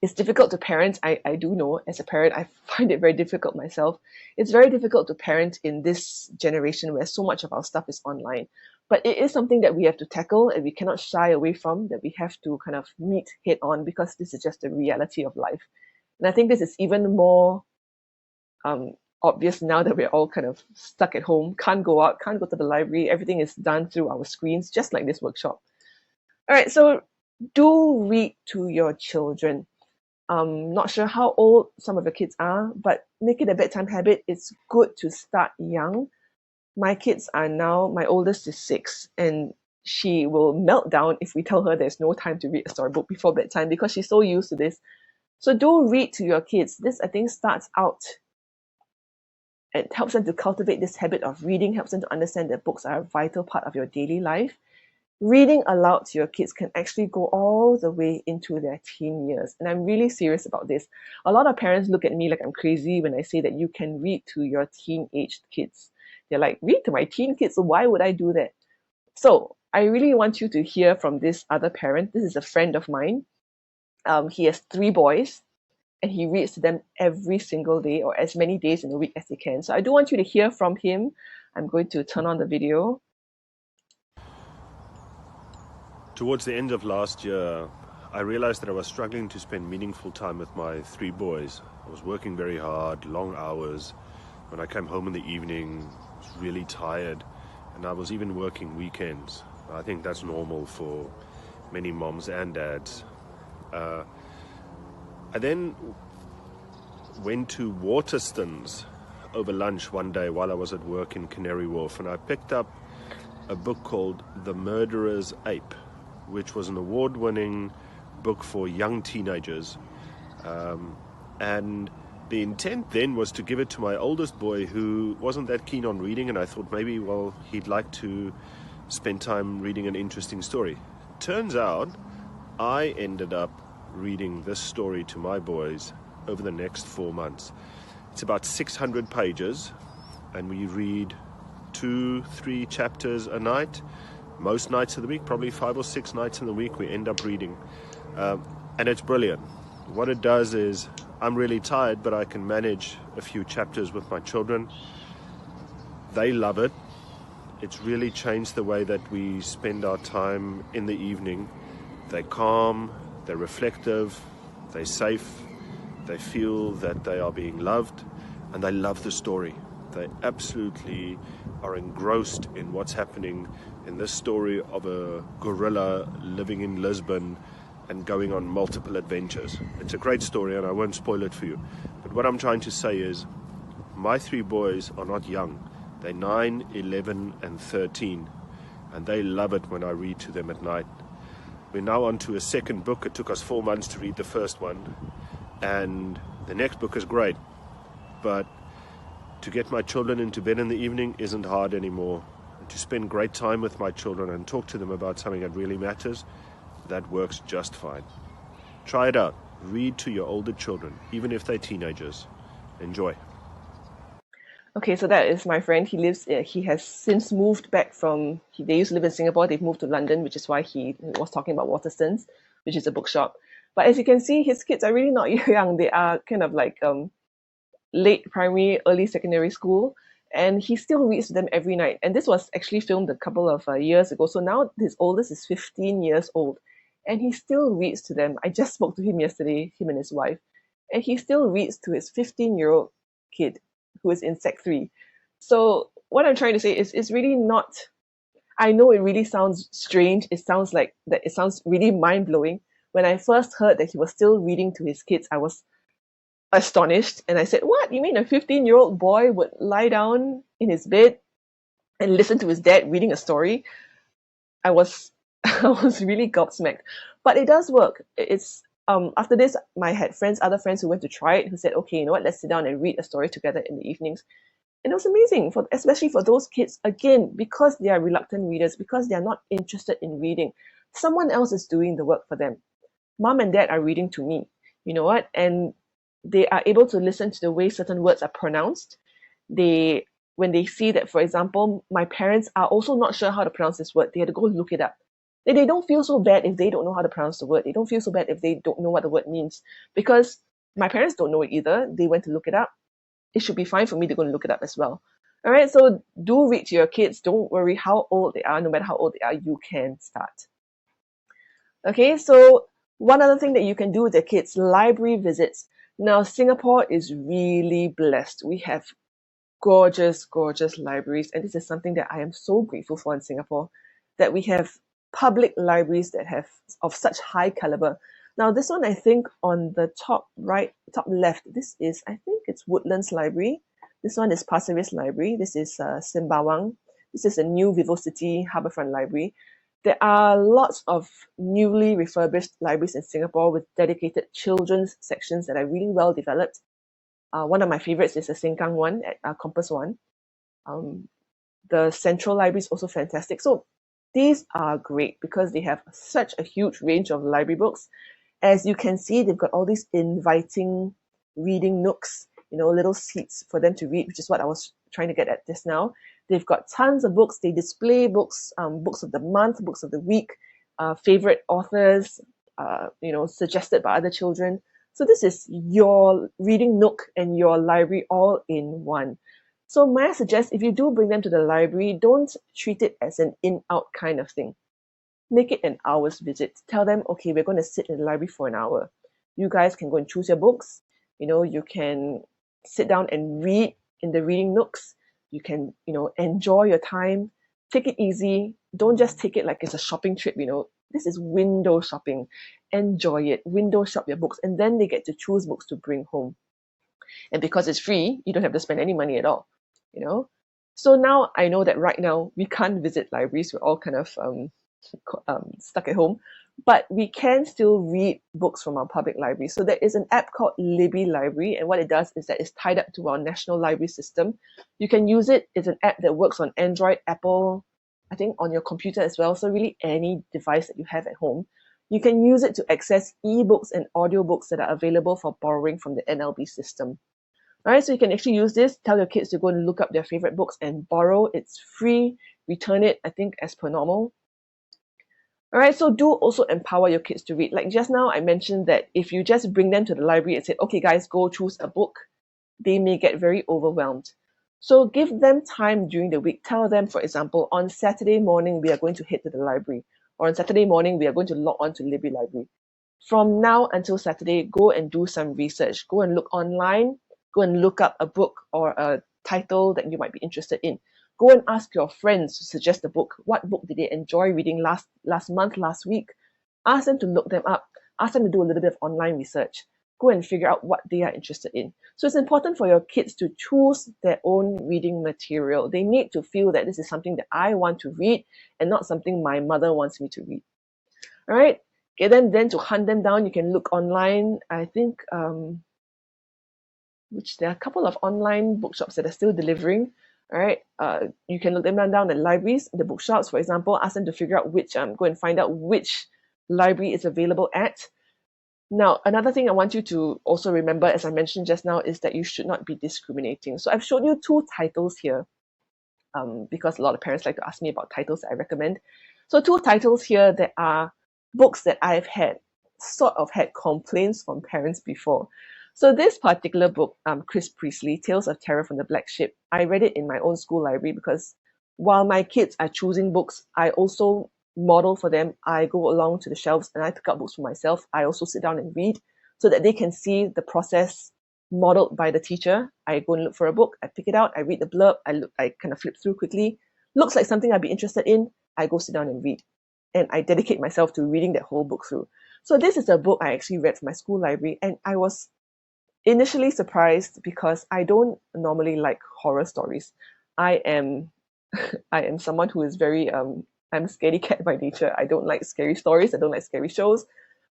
It's difficult to parent. I do know as a parent, I find it very difficult myself. It's very difficult to parent in this generation where so much of our stuff is online. But it is something that we have to tackle and we cannot shy away from, that we have to kind of meet head on, because this is just the reality of life. And I think this is even more obvious now that we're all kind of stuck at home, can't go out, can't go to the library. Everything is done through our screens, just like this workshop. All right, so do read to your children. Not sure how old some of your kids are, but make it a bedtime habit. It's good to start young. My kids are now, my oldest is 6, and she will melt down if we tell her there's no time to read a storybook before bedtime because she's so used to this. So do read to your kids. This, I think, starts out, it helps them to cultivate this habit of reading, helps them to understand that books are a vital part of your daily life. Reading aloud to your kids can actually go all the way into their teen years. And I'm really serious about this. A lot of parents look at me like I'm crazy when I say that you can read to your teen-aged kids. They're like, read to my teen kids? Why would I do that? So I really want you to hear from this other parent. This is a friend of mine. He has 3 boys, and he reads to them every single day, or as many days in a week as he can. So I do want you to hear from him. I'm going to turn on the video. Towards the end of last year, I realized that I was struggling to spend meaningful time with my 3 boys. I was working very hard, long hours. When I came home in the evening, I was really tired, and I was even working weekends. I think that's normal for many moms and dads. I then went to Waterstones over lunch one day while I was at work in Canary Wharf, and I picked up a book called The Murderer's Ape, which was an award-winning book for young teenagers. And the intent then was to give it to my oldest boy, who wasn't that keen on reading, and I thought maybe, well, he'd like to spend time reading an interesting story. Turns out I ended up reading this story to my boys over the next 4 months. It's about 600 pages, and we read 2-3 chapters a night. Most nights of the week, probably 5 or 6 nights in the week, we end up reading. And it's brilliant. What it does is, I'm really tired, but I can manage a few chapters with my children. They love it. It's really changed the way that we spend our time in the evening. They're calm, they're reflective, they're safe, they feel that they are being loved, and they love the story. They absolutely are engrossed in what's happening in this story of a gorilla living in Lisbon and going on multiple adventures. It's a great story, and I won't spoil it for you. But what I'm trying to say is, my 3 boys are not young. They're 9, 11, and 13, and they love it when I read to them at night. We're now on to a second book. It took us 4 months to read the first one, and the next book is great. But to get my children into bed in the evening isn't hard anymore. And to spend great time with my children and talk to them about something that really matters, that works just fine. Try it out. Read to your older children, even if they're teenagers. Enjoy. Okay, so that is my friend. He has since moved back from, they used to live in Singapore, they've moved to London, which is why he was talking about Waterstones, which is a bookshop. But as you can see, his kids are really not young. They are kind of like late primary, early secondary school, and he still reads to them every night. And this was actually filmed a couple of years ago. So now his oldest is 15 years old, and he still reads to them. I just spoke to him yesterday, him and his wife, and he still reads to his 15-year-old kid who is in Sec 3. So what I'm trying to say is, it's really not, I know it really sounds strange. It sounds like that. It sounds really mind-blowing. When I first heard that he was still reading to his kids, I was astonished, and I said, what, you mean a 15-year-old boy would lie down in his bed and listen to his dad reading a story? I was really gobsmacked. But it does work. It's after this, I had other friends who went to try it, who said, okay, you know what, let's sit down and read a story together in the evenings. And it was amazing, especially for those kids, again, because they are reluctant readers, because they are not interested in reading. Someone else is doing the work for them. Mom and dad are reading to me, you know what? And they are able to listen to the way certain words are pronounced. When they see that, for example, my parents are also not sure how to pronounce this word, they had to go look it up. They don't feel so bad if they don't know how to pronounce the word. They don't feel so bad if they don't know what the word means, because my parents don't know it either. They went to look it up. It should be fine for me to go and look it up as well. All right, so do read to your kids. Don't worry how old they are. No matter how old they are, you can start. Okay, so one other thing that you can do with the kids, library visits. Now, Singapore is really blessed. We have gorgeous, gorgeous libraries. And this is something that I am so grateful for in Singapore, that we have public libraries that have of such high caliber. Now, this one, I think on the top right, top left, this is, I think it's Woodlands Library. This one is Pasir Ris Library. This is Sembawang. This is a new VivoCity Harbourfront Library. There are lots of newly refurbished libraries in Singapore with dedicated children's sections that are really well developed. One of my favorites is the Sengkang one at Compass One. The Central Library is also fantastic. So these are great because they have such a huge range of library books. As you can see, they've got all these inviting reading nooks, little seats for them to read, which is what I was trying to get at just now. They've got tons of books. They display books, books of the month, books of the week, favorite authors, suggested by other children. So this is your reading nook and your library all in one. So may I suggest, if you do bring them to the library, don't treat it as an in-out kind of thing. Make it an hour's visit. Tell them, okay, we're going to sit in the library for an hour. You guys can go and choose your books. You can sit down and read in the reading nooks. You can, enjoy your time. Take it easy. Don't just take it like it's a shopping trip, This is window shopping. Enjoy it. Window shop your books. And then they get to choose books to bring home. And because it's free, you don't have to spend any money at all, So now I know that right now we can't visit libraries. We're all kind of stuck at home. But we can still read books from our public library. So there is an app called Libby Library. And what it does is that it's tied up to our national library system. You can use it. It's an app that works on Android, Apple, I think on your computer as well. So really any device that you have at home. You can use it to access ebooks and audiobooks that are available for borrowing from the NLB system. All right, so you can actually use this, tell your kids to go and look up their favorite books and borrow. It's free. Return it, I think, as per normal. All right, so do also empower your kids to read. Like just now, I mentioned that if you just bring them to the library and say, okay, guys, go choose a book, they may get very overwhelmed. So give them time during the week. Tell them, for example, on Saturday morning, we are going to head to the library. Or on Saturday morning, we are going to log on to Libby Library. From now until Saturday, go and do some research. Go and look online. Go and look up a book or a title that you might be interested in. Go and ask your friends to suggest a book. What book did they enjoy reading last month, last week? Ask them to look them up. Ask them to do a little bit of online research. Go and figure out what they are interested in. So it's important for your kids to choose their own reading material. They need to feel that this is something that I want to read and not something my mother wants me to read. All right? Get them then to hunt them down. You can look online. I think which there are a couple of online bookshops that are still delivering. All right, you can look them down at libraries, the bookshops, for example. Ask them to figure out go and find out which library is available at. Now, another thing I want you to also remember, as I mentioned just now, is that you should not be discriminating. So I've shown you two titles here, because a lot of parents like to ask me about titles that I recommend. So two titles here that are books that I've had complaints from parents before. So this particular book, Chris Priestley, Tales of Terror from the Black Ship, I read it in my own school library because while my kids are choosing books, I also model for them. I go along to the shelves and I pick up books for myself. I also sit down and read so that they can see the process modeled by the teacher. I go and look for a book, I pick it out, I read the blurb, I kind of flip through quickly. Looks like something I'd be interested in, I go sit down and read. And I dedicate myself to reading that whole book through. So this is a book I actually read from my school library, and I was initially surprised because I don't normally like horror stories. I am someone who is very I'm a scaredy cat by nature. I don't like scary stories. I don't like scary shows.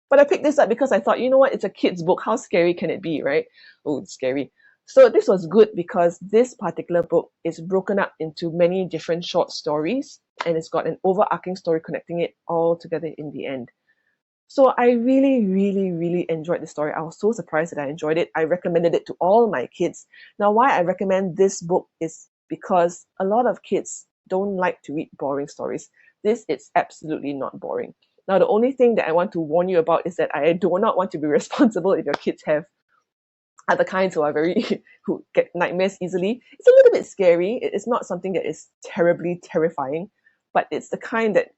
But I picked this up because I thought, you know what, it's a kid's book. How scary can it be, right? Oh, it's scary. So this was good because this particular book is broken up into many different short stories, and it's got an overarching story connecting it all together in the end. So I really, really, really enjoyed the story. I was so surprised that I enjoyed it. I recommended it to all my kids. Now, why I recommend this book is because a lot of kids don't like to read boring stories. This is absolutely not boring. Now, the only thing that I want to warn you about is that I do not want to be responsible if your kids have other kinds who are very who get nightmares easily. It's a little bit scary. It's not something that is terribly terrifying, but it's the kind that,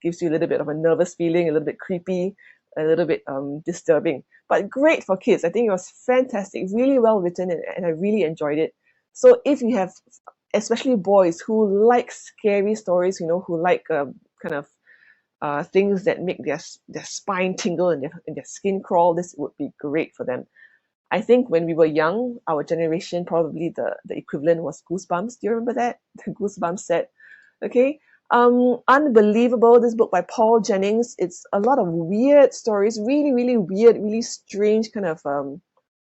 gives you a little bit of a nervous feeling, a little bit creepy, a little bit disturbing. But great for kids. I think it was fantastic, really well written, and I really enjoyed it. So if you have, especially boys who like scary stories, who like kind of things that make their spine tingle and their skin crawl, this would be great for them. I think when we were young, our generation, probably the equivalent was Goosebumps. Do you remember that? The Goosebumps set. Okay. Unbelievable, this book by Paul Jennings. It's a lot of weird stories, really, really weird, really strange kind of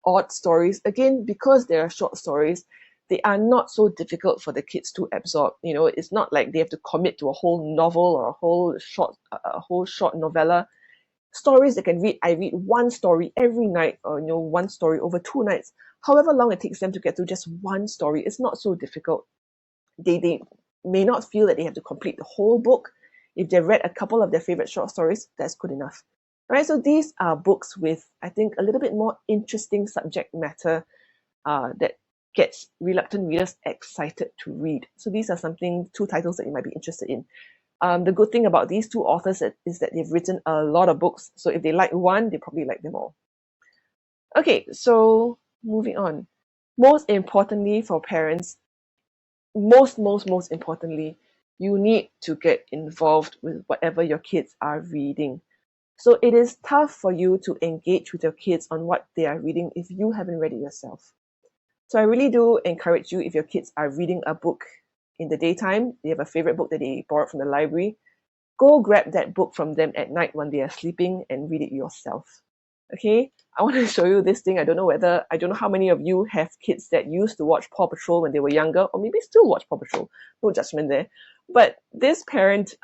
odd stories. Again, because they are short stories, they are not so difficult for the kids to absorb. It's not like they have to commit to a whole novel or a whole short novella. Stories they can read. I read one story every night, or one story over 2 nights. However long it takes them to get through just one story, it's not so difficult. They may not feel that they have to complete the whole book. If they've read a couple of their favorite short stories, that's good enough. All right, so these are books with, I think, a little bit more interesting subject matter that gets reluctant readers excited to read. So these are two titles that you might be interested in. The good thing about these two authors is that they've written a lot of books. So if they like one, they probably like them all. Okay, so moving on. Most importantly for parents, most importantly, you need to get involved with whatever your kids are reading. So it is tough for you to engage with your kids on what they are reading if you haven't read it yourself. So I really do encourage you, if your kids are reading a book in the daytime, they have a favorite book that they borrowed from the library, go grab that book from them at night when they are sleeping and read it yourself. Okay, I want to show you this thing. I don't know how many of you have kids that used to watch Paw Patrol when they were younger, or maybe still watch Paw Patrol. No judgment there. But this parent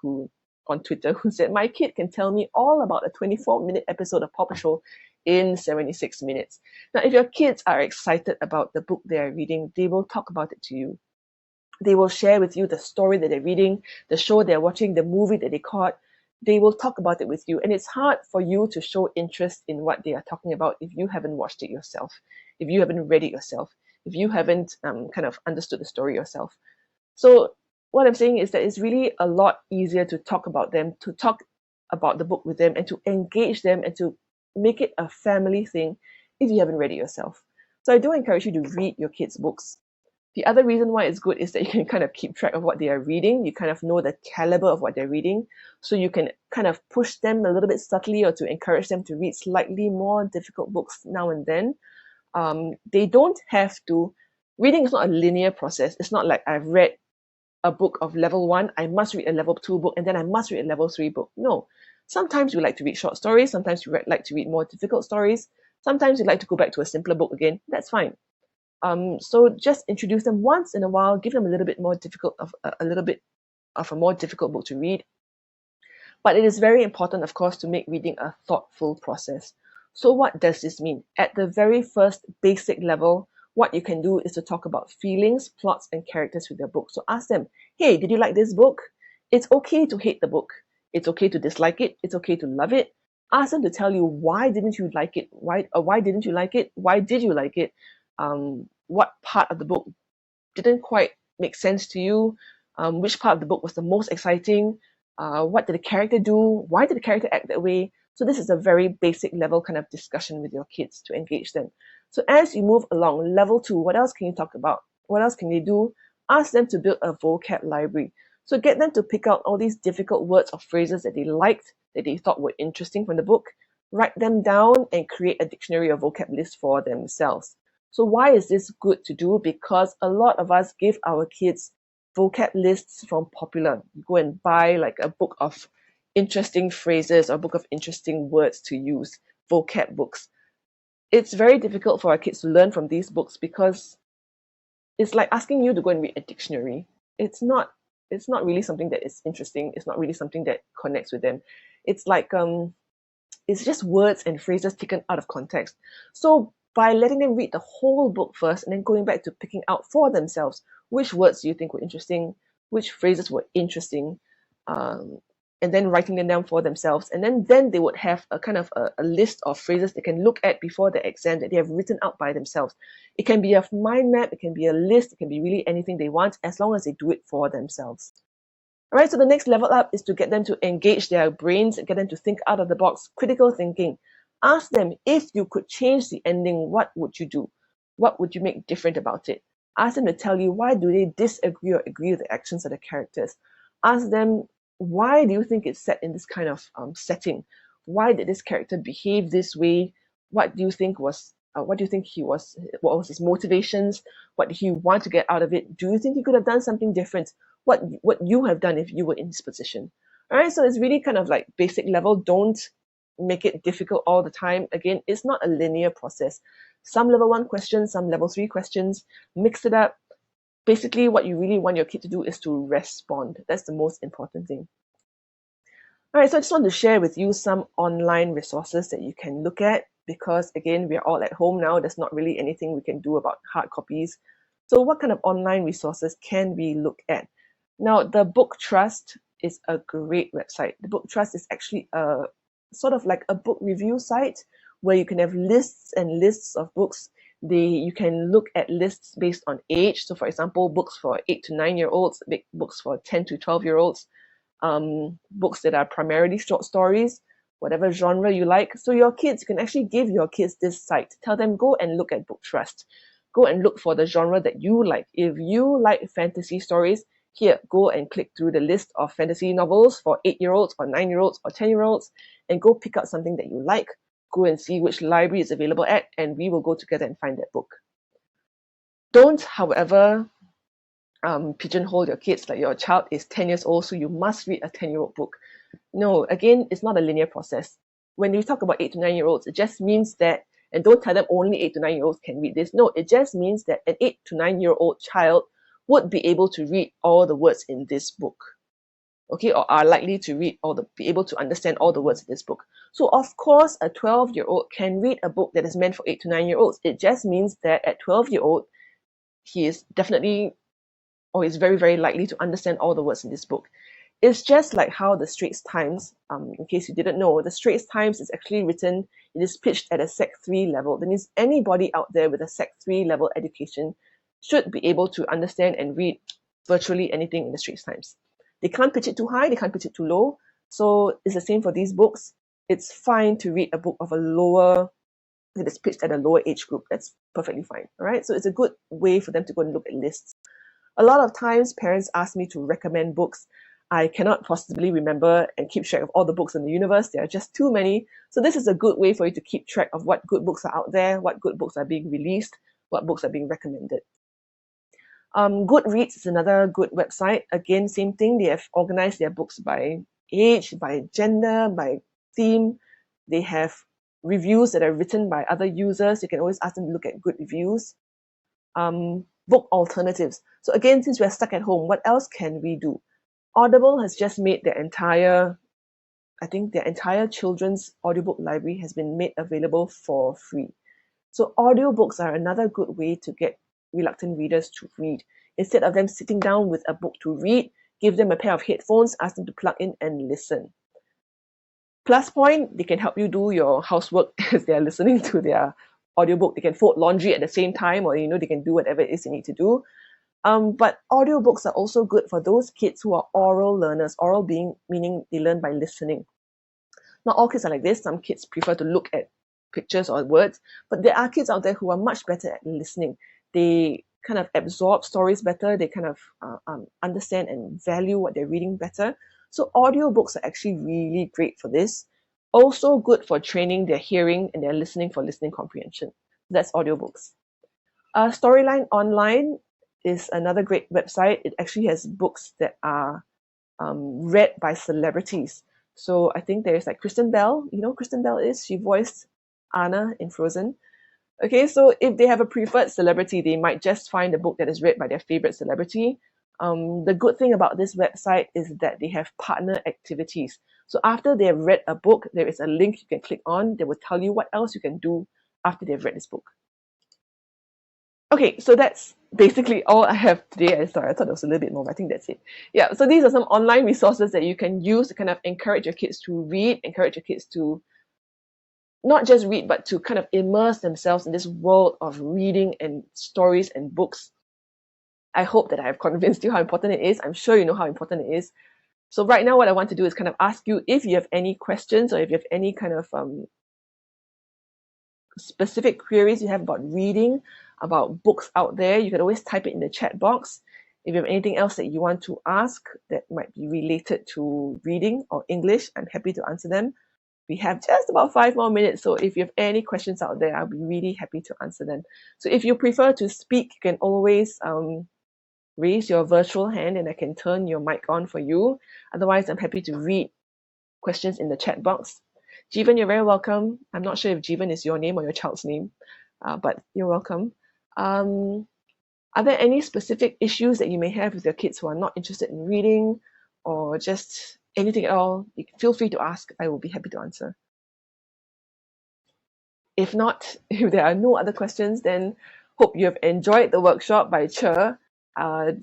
who on Twitter who said, my kid can tell me all about a 24-minute episode of Paw Patrol in 76 minutes. Now, if your kids are excited about the book they are reading, they will talk about it to you. They will share with you the story that they're reading, the show they're watching, the movie that they caught. They will talk about it with you. And it's hard for you to show interest in what they are talking about if you haven't watched it yourself, if you haven't read it yourself, if you haven't kind of understood the story yourself. So what I'm saying is that it's really a lot easier to talk about them, to talk about the book with them, and to engage them and to make it a family thing if you haven't read it yourself. So I do encourage you to read your kids' books. The other reason why it's good is that you can kind of keep track of what they are reading. You kind of know the caliber of what they're reading. So you can kind of push them a little bit subtly, or to encourage them to read slightly more difficult books now and then. They don't have to. Reading is not a linear process. It's not like I've read a book of level 1, I must read a level 2 book, and then I must read a level 3 book. No. Sometimes you like to read short stories. Sometimes you like to read more difficult stories. Sometimes you like to go back to a simpler book again. That's fine. So just introduce them once in a while, give them a little bit more difficult of a more difficult book to read. But it is very important, of course, to make reading a thoughtful process. So what does this mean? At the very first basic level, what you can do is to talk about feelings, plots, and characters with your book. So ask them, hey, did you like this book? It's okay to hate the book. It's okay to dislike it. It's okay to love it. Ask them to tell you, why didn't you like it? Why didn't you like it? Why did you like it? What part of the book didn't quite make sense to you? Which part of the book was the most exciting? What did the character do? Why did the character act that way? So this is a very basic level kind of discussion with your kids to engage them. So as you move along, level 2, what else can you talk about? What else can they do? Ask them to build a vocab library. So get them to pick out all these difficult words or phrases that they liked, that they thought were interesting from the book, write them down, and create a dictionary or vocab list for themselves. So why is this good to do? Because a lot of us give our kids vocab lists from Popular. You go and buy like a book of interesting phrases or a book of interesting words to use, vocab books. It's very difficult for our kids to learn from these books because it's like asking you to go and read a dictionary. It's not really something that is interesting. It's not really something that connects with them. It's like it's just words and phrases taken out of context. So by letting them read the whole book first and then going back to picking out for themselves which words do you think were interesting, which phrases were interesting, and then writing them down for themselves. And then they would have a kind of a list of phrases they can look at before the exam that they have written out by themselves. It can be a mind map, it can be a list, it can be really anything they want, as long as they do it for themselves. All right, so the next level up is to get them to engage their brains and get them to think out of the box, critical thinking. Ask them, if you could change the ending, what would you do? What would you make different about it? Ask them to tell you why do they disagree or agree with the actions of the characters. Ask them, why do you think it's set in this kind of setting? Why did this character behave this way? What do you think he was? What was his motivations? What did he want to get out of it? Do you think he could have done something different? What you have done if you were in his position? All right, so it's really kind of like basic level. Don't make it difficult all the time. Again, it's not a linear process. Some level 1 questions, some level 3 questions, mix it up. Basically, what you really want your kid to do is to respond. That's the most important thing. All right, so I just want to share with you some online resources that you can look at, because again, we're all at home now. There's not really anything we can do about hard copies. So what kind of online resources can we look at? Now, the Book Trust is a great website. The Book Trust is actually a sort of like a book review site where you can have lists and lists of books. You can look at lists based on age. So for example, books for 8 to 9-year-olds, books for 10 to 12-year-olds, books that are primarily short stories, whatever genre you like. So your kids, you can actually give your kids this site. Tell them, go and look at Book Trust. Go and look for the genre that you like. If you like fantasy stories, here, go and click through the list of fantasy novels for 8-year-olds or 9-year-olds or 10-year-olds and go pick out something that you like. Go and see which library it's available at, and we will go together and find that book. Don't, however, pigeonhole your kids like your child is 10 years old, so you must read a 10-year-old book. No, again, it's not a linear process. When you talk about 8 to 9-year-olds, it just means that, and don't tell them only 8 to 9-year-olds can read this. No, it just means that an 8 to 9-year-old child would be able to read all the words in this book. Okay, or are likely to be able to understand all the words in this book. So of course, a 12-year-old can read a book that is meant for 8 to 9-year-olds. It just means that at 12-year-old, he is definitely, or is very, very likely to understand all the words in this book. It's just like how the Straits Times, in case you didn't know, the Straits Times is actually written, it is pitched at a Sec 3 level. That means anybody out there with a Sec 3 level education should be able to understand and read virtually anything in the Straits Times. They can't pitch it too high, they can't pitch it too low. So it's the same for these books. It's fine to read a book of a lower, that is pitched at a lower age group. That's perfectly fine. All right. So it's a good way for them to go and look at lists. A lot of times parents ask me to recommend books. I cannot possibly remember and keep track of all the books in the universe. There are just too many. So this is a good way for you to keep track of what good books are out there, what good books are being released, what books are being recommended. Goodreads is another good website. Again, same thing. They have organized their books by age, by gender, by theme. They have reviews that are written by other users. You can always ask them to look at good reviews. Book alternatives. So again, since we're stuck at home, what else can we do? Audible has just made their entire children's audiobook library has been made available for free. So audiobooks are another good way to get reluctant readers to read. Instead of them sitting down with a book to read, give them a pair of headphones, ask them to plug in and listen. Plus point, they can help you do your housework as they're listening to their audiobook. They can fold laundry at the same time, or they can do whatever it is they need to do. But audiobooks are also good for those kids who are oral learners, oral meaning they learn by listening. Not all kids are like this. Some kids prefer to look at pictures or words, but there are kids out there who are much better at listening. They kind of absorb stories better. They kind of understand and value what they're reading better. So audiobooks are actually really great for this. Also good for training their hearing and their listening for listening comprehension. That's audiobooks. Storyline Online is another great website. It actually has books that are read by celebrities. So I think there's like Kristen Bell. You know Kristen Bell is? She voiced Anna in Frozen. Okay, so if they have a preferred celebrity, they might just find a book that is read by their favorite celebrity. The good thing about this website is that they have partner activities. So after they have read a book, there is a link you can click on that will tell you what else you can do after they've read this book. Okay, so that's basically all I have today. Sorry, I thought there was a little bit more, but I think that's it. Yeah, so these are some online resources that you can use to kind of encourage your kids to read, encourage your kids to not just read, but to kind of immerse themselves in this world of reading and stories and books. I hope that I have convinced you how important it is. I'm sure you know how important it is. So right now, what I want to do is kind of ask you if you have any questions or if you have any kind of specific queries you have about reading, about books out there. You can always type it in the chat box. If you have anything else that you want to ask that might be related to reading or English, I'm happy to answer them. We have just about 5 more minutes, so if you have any questions out there, I'll be really happy to answer them. So if you prefer to speak, you can always raise your virtual hand and I can turn your mic on for you. Otherwise, I'm happy to read questions in the chat box. Jeevan, you're very welcome. I'm not sure if Jeevan is your name or your child's name, but you're welcome. Are there any specific issues that you may have with your kids who are not interested in reading or just anything at all? You can feel free to ask. I will be happy to answer. If not, if there are no other questions, then hope you have enjoyed the workshop by TCher.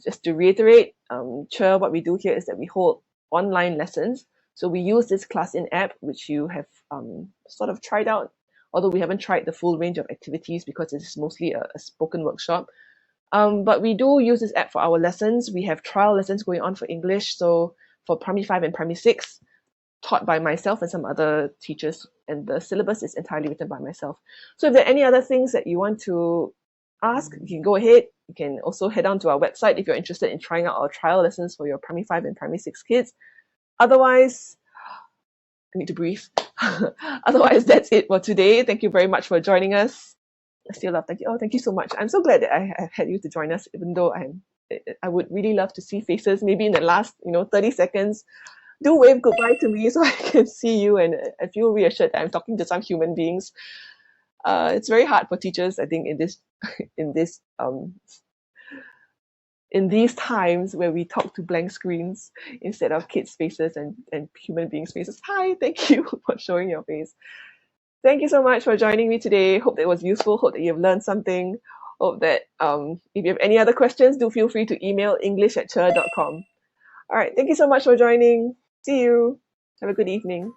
Just to reiterate, TCher, what we do here is that we hold online lessons. So we use this ClassIn app, which you have sort of tried out, although we haven't tried the full range of activities because it is mostly a spoken workshop. But we do use this app for our lessons. We have trial lessons going on for English. So for Primary 5 and Primary 6, taught by myself and some other teachers, and the syllabus is entirely written by myself. So if there are any other things that you want to ask, you can go ahead. You can also head on to our website if you're interested in trying out our trial lessons for your Primary 5 and Primary 6 kids. Otherwise, I need to breathe. Otherwise, that's it for today. Thank you very much for joining us. I still love, thank you. Oh, thank you so much. I'm so glad that I had you to join us, even though I would really love to see faces, maybe in the last 30 seconds. Do wave goodbye to me so I can see you and I feel reassured that I'm talking to some human beings. It's very hard for teachers, I think, in this in these times where we talk to blank screens instead of kids' faces and human beings' faces. Hi, thank you for showing your face. Thank you so much for joining me today. Hope that it was useful. Hope that you've learned something. Hope that if you have any other questions, do feel free to email english@tcher.com. All right, thank you so much for joining. See you. Have a good evening.